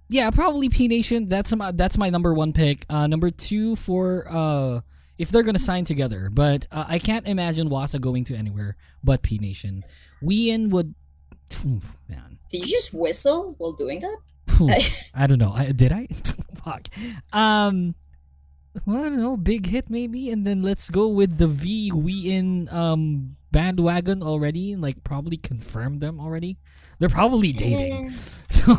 Yeah, probably P Nation. That's my number one pick. Number two for if they're gonna sign together, but I can't imagine Hwasa going to anywhere but P Nation. Wheein would, man. Did you just whistle while doing that? I don't know. Did I? Fuck. Well, I don't know. Big hit maybe, and then let's go with the Wheein bandwagon already. Like probably confirmed them already. They're probably dating. So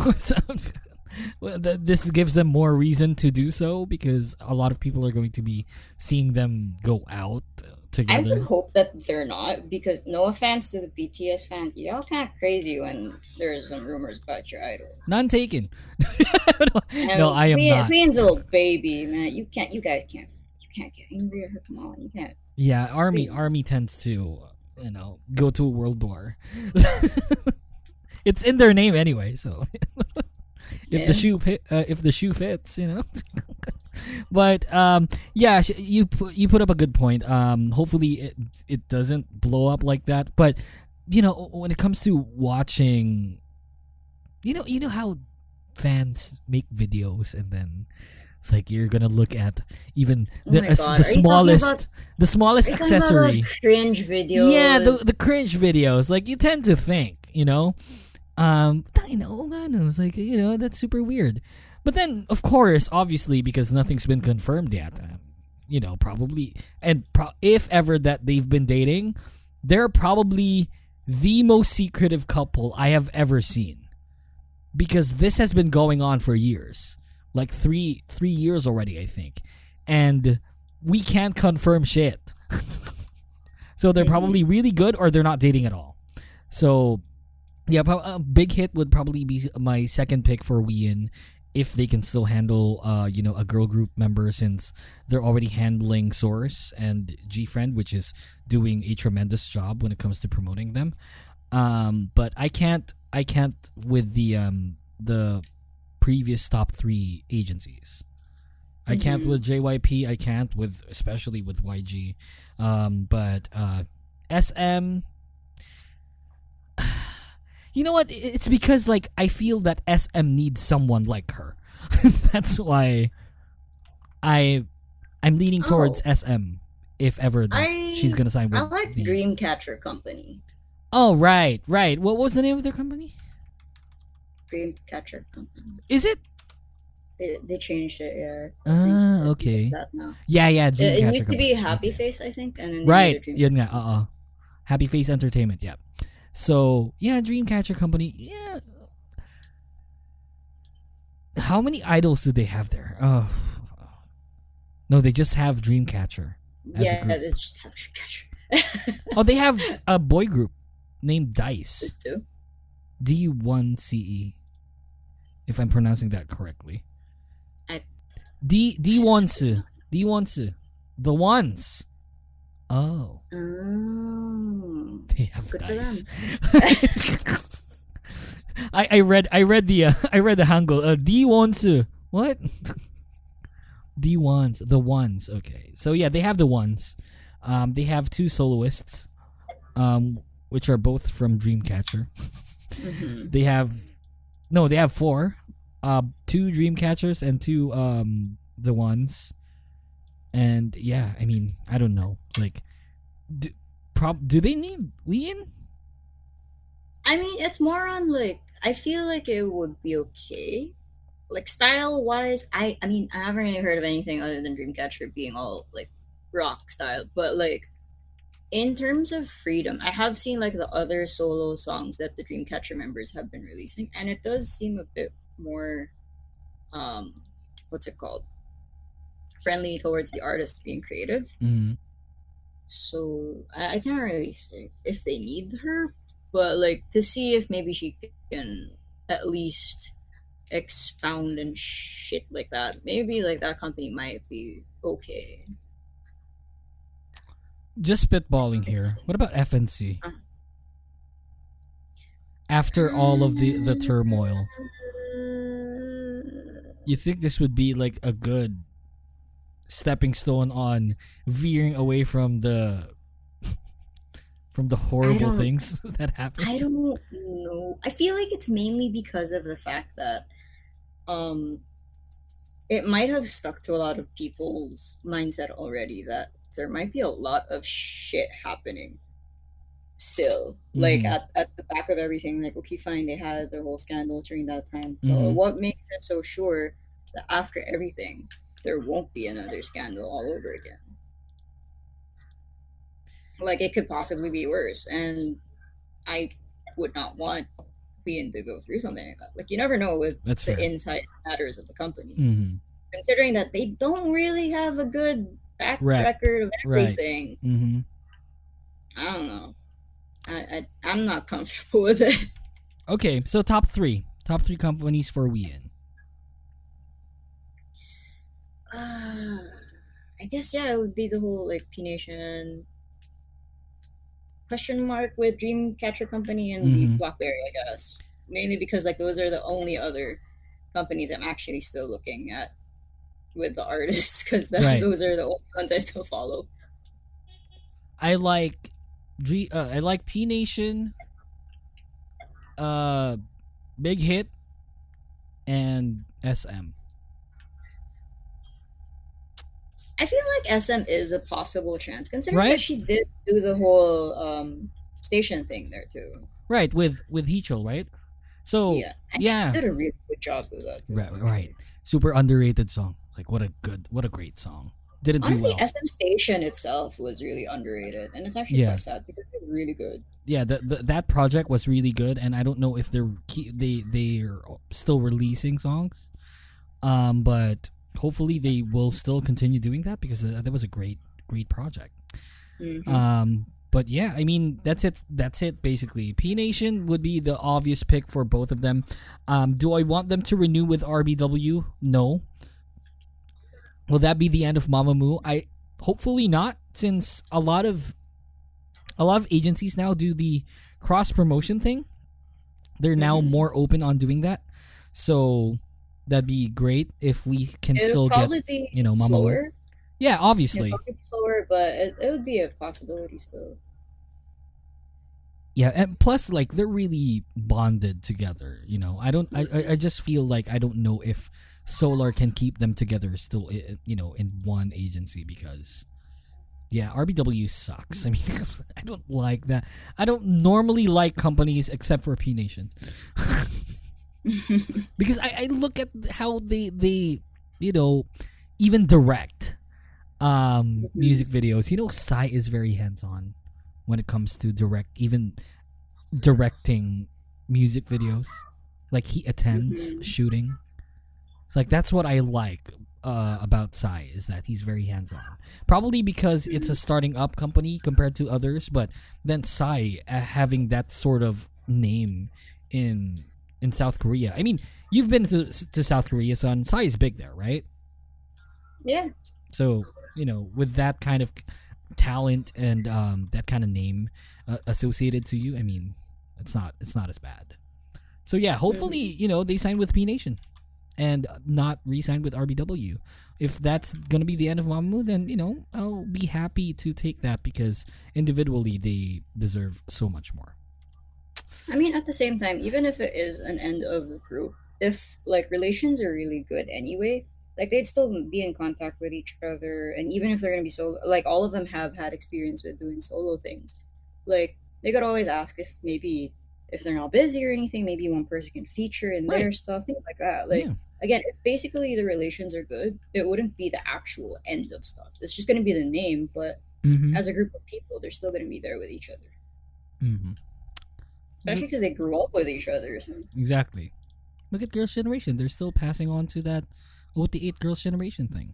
well, this gives them more reason to do so, because a lot of people are going to be seeing them go out I together. would hope that they're not, because no offense to the BTS fans, y'all kind of crazy when there's some rumors about your idols. None taken. No, I am not. Wheein's a little baby, man. You guys can't get angry at her. Come on, you can't. Yeah, army tends to, go to a world war. It's in their name anyway, so if the shoe fits, But yeah, you put up a good point. Hopefully it doesn't blow up like that. But when it comes to watching, you know how fans make videos and then it's like you're gonna look at even the smallest accessory. Those cringe videos. Yeah, the cringe videos. Like you tend to think, it's like that's super weird. But then, of course, obviously, because nothing's been confirmed yet, probably, and if ever that they've been dating, they're probably the most secretive couple I have ever seen. Because this has been going on for years, like three years already, I think, and we can't confirm shit. So they're probably really good, or they're not dating at all. So, yeah, Big Hit would probably be my second pick for Wheein, if they can still handle, a girl group member, since they're already handling Source and G-Friend, which is doing a tremendous job when it comes to promoting them. But I can't with the previous top three agencies. I can't with JYP. I can't especially with YG. But SM. You know what? It's because like I feel that SM needs someone like her. That's why I'm leaning towards SM. If ever she's gonna sign with. I like Dreamcatcher Company. Oh right. What was the name of their company? Dreamcatcher Company. Is it? They changed it. Yeah. Okay. It's that now. Yeah. Dreamcatcher It used to be Company. Happy Face, I think, and then Right. they made it Dreamcatcher. Happy Face Entertainment. Yeah. So yeah, Dreamcatcher Company. Yeah. How many idols do they have there? No, they just have Dreamcatcher. Yeah, it's just have Dreamcatcher. Oh, they have a boy group named Dice. Too. D1CE, if I'm pronouncing that correctly. D1 the ones. Oh. They have Good Dice. for them. I read the Hangul. D1. What? D1s, the ones. Okay, so yeah, they have the ones. They have two soloists. which are both from Dreamcatcher. Mm-hmm. They have 4. 2 Dreamcatchers and 2 the ones. And yeah, I mean, I don't know. Like, do they need Wheein? I mean, it's more on like I feel like it would be okay. Like style wise, I mean I haven't really heard of anything other than Dreamcatcher being all like rock style, but like in terms of freedom, I have seen like the other solo songs that the Dreamcatcher members have been releasing, and it does seem a bit more what's it called? Friendly towards the artist being creative. Mm-hmm. So I can't really say if they need her, but like to see if maybe she can at least expound and shit like that. Maybe like that company might be okay. Just spitballing here. What about FNC? After all of the turmoil, you think this would be like a good stepping stone on veering away from the horrible things that happened? I don't know. I feel like it's mainly because of the fact that it might have stuck to a lot of people's mindset already that there might be a lot of shit happening still. Like at the back of everything, like okay fine, they had their whole scandal during that time. But what makes them so sure that after everything there won't be another scandal all over again? Like it could possibly be worse, and I would not want Wheein to go through something like that. Like you never know with That's the fair. inside matters of the company. Mm-hmm. Considering that they don't really have a good back Rep. record of Right. everything. Mm-hmm. I don't know. I'm not comfortable with it. Okay, so top 3 companies for Wheein. I guess yeah, it would be the whole like P Nation question mark with Dreamcatcher Company and the BlackBerry, I guess. Mainly because like those are the only other companies I'm actually still looking at with the artists, because Right. those are the only ones I still follow. I like P Nation, Big Hit, and SM. I feel like SM is a possible chance, considering Right? that she did do the whole station thing there too. Right, with Heechul, right? So Yeah, and yeah. she did a really good job with that too. Right. Super underrated song. Like what a great song. Didn't Honestly, do well. SM Station itself was really underrated, and it's actually Yeah. quite sad because it was really good. Yeah, that project was really good, and I don't know if they're still releasing songs, but hopefully they will still continue doing that because that was a great project. But yeah, I mean that's it basically. P Nation would be the obvious pick for both of them. Do I want them to renew with RBW? No. Will that be the end of Mamamoo? I hopefully not, since a lot of agencies now do the cross promotion thing. They're now more open on doing that, so that'd be great if we can It'll still probably get be Mamamoo. slower. Yeah, obviously. It'll probably be slower, but it would be a possibility still. Yeah, and plus, like, they're really bonded together. I just feel like I don't know if Solar can keep them together still. In one agency because, yeah, RBW sucks. I mean, I don't like that. I don't normally like companies except for P Nation. Because I look at how they even direct music videos. Psy is very hands-on when it comes to directing music videos. Like he attends shooting. It's like that's what I like about Psy, is that he's very hands-on. Probably because it's a starting up company compared to others, but then Psy having that sort of name in South Korea. I mean, you've been to South Korea, son. Psy is big there, right? Yeah. So, with that kind of talent and that kind of name associated to you, I mean, it's not as bad. So yeah, hopefully, they sign with P Nation. and not re-sign with RBW. If that's gonna be the end of Mamamoo, then I'll be happy to take that because individually they deserve so much more. I mean, at the same time, even if it is an end of the group, if like relations are really good anyway, like they'd still be in contact with each other, and even if they're gonna be solo, like all of them have had experience with doing solo things, like they could always ask if maybe if they're not busy or anything, maybe one person can feature in their stuff, things like that. Like again, if basically the relations are good, it wouldn't be the actual end of stuff. It's just gonna be the name, but as a group of people, they're still gonna be there with each other. Especially because they grew up with each other. So. Exactly. Look at Girls' Generation. They're still passing on to that OT8 Girls' Generation thing.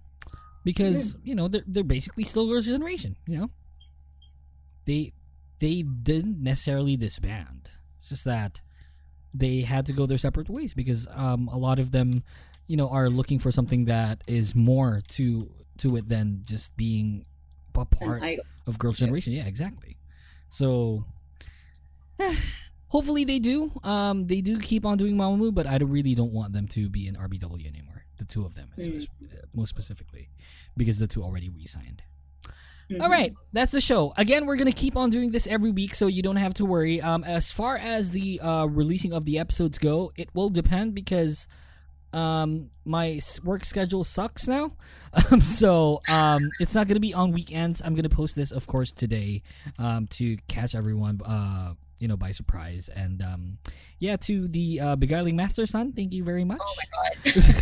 Because, they're basically still Girls' Generation, They didn't necessarily disband. It's just that they had to go their separate ways because a lot of them, are looking for something that is more to it than just being a part of Girls' Generation. Yeah, exactly. So... hopefully they do. They do keep on doing Mamamoo, but I really don't want them to be in RBW anymore. The two of them, most specifically, because the two already re-signed. All right, that's the show. Again, we're gonna keep on doing this every week, so you don't have to worry. As far as the releasing of the episodes go, it will depend because my work schedule sucks now. So it's not gonna be on weekends. I'm gonna post this, of course, today to catch everyone. By surprise. And to the beguiling master son, thank you very much. Oh my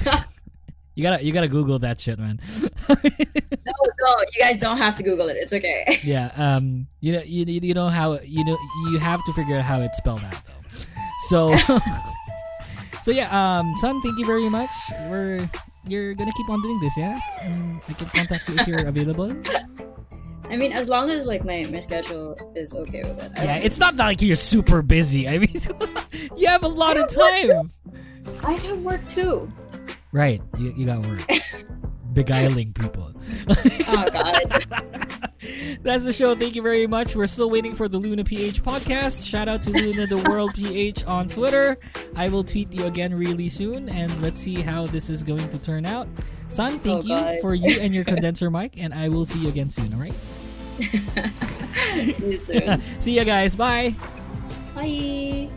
god. you gotta Google that shit, man. No, you guys don't have to Google it. It's okay. Yeah. You know how you have to figure out how it's spelled out though. So son, thank you very much. You're gonna keep on doing this, yeah? I can contact you if you're available. I mean, as long as like my schedule is okay with it. Yeah, it's not like you're super busy. I mean, you have a lot of time. I have work too. Right, you got work. Beguiling people. Oh god. That's the show. Thank you very much. We're still waiting for the Luna PH podcast. Shout out to Luna the World PH on Twitter. I will tweet you again really soon, and let's see how this is going to turn out. Son, thank you for you and your condenser mic, and I will see you again soon, alright? See you soon. See you guys. Bye. Bye.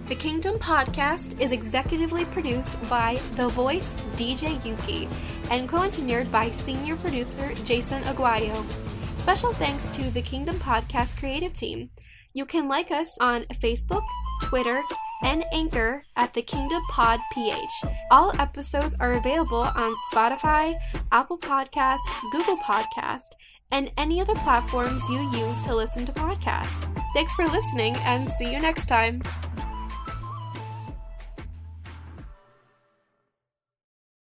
The Kingdom podcast is executively produced by The Voice DJ Yuuki and co-engineered by senior producer Jason Aguayo. Special thanks to the Kingdom podcast creative team. You can like us on Facebook, Twitter, and Anchor at The Kingdom Pod PH. All episodes are available on Spotify, Apple Podcast, Google Podcast, and any other platforms you use to listen to podcasts. Thanks for listening and see you next time.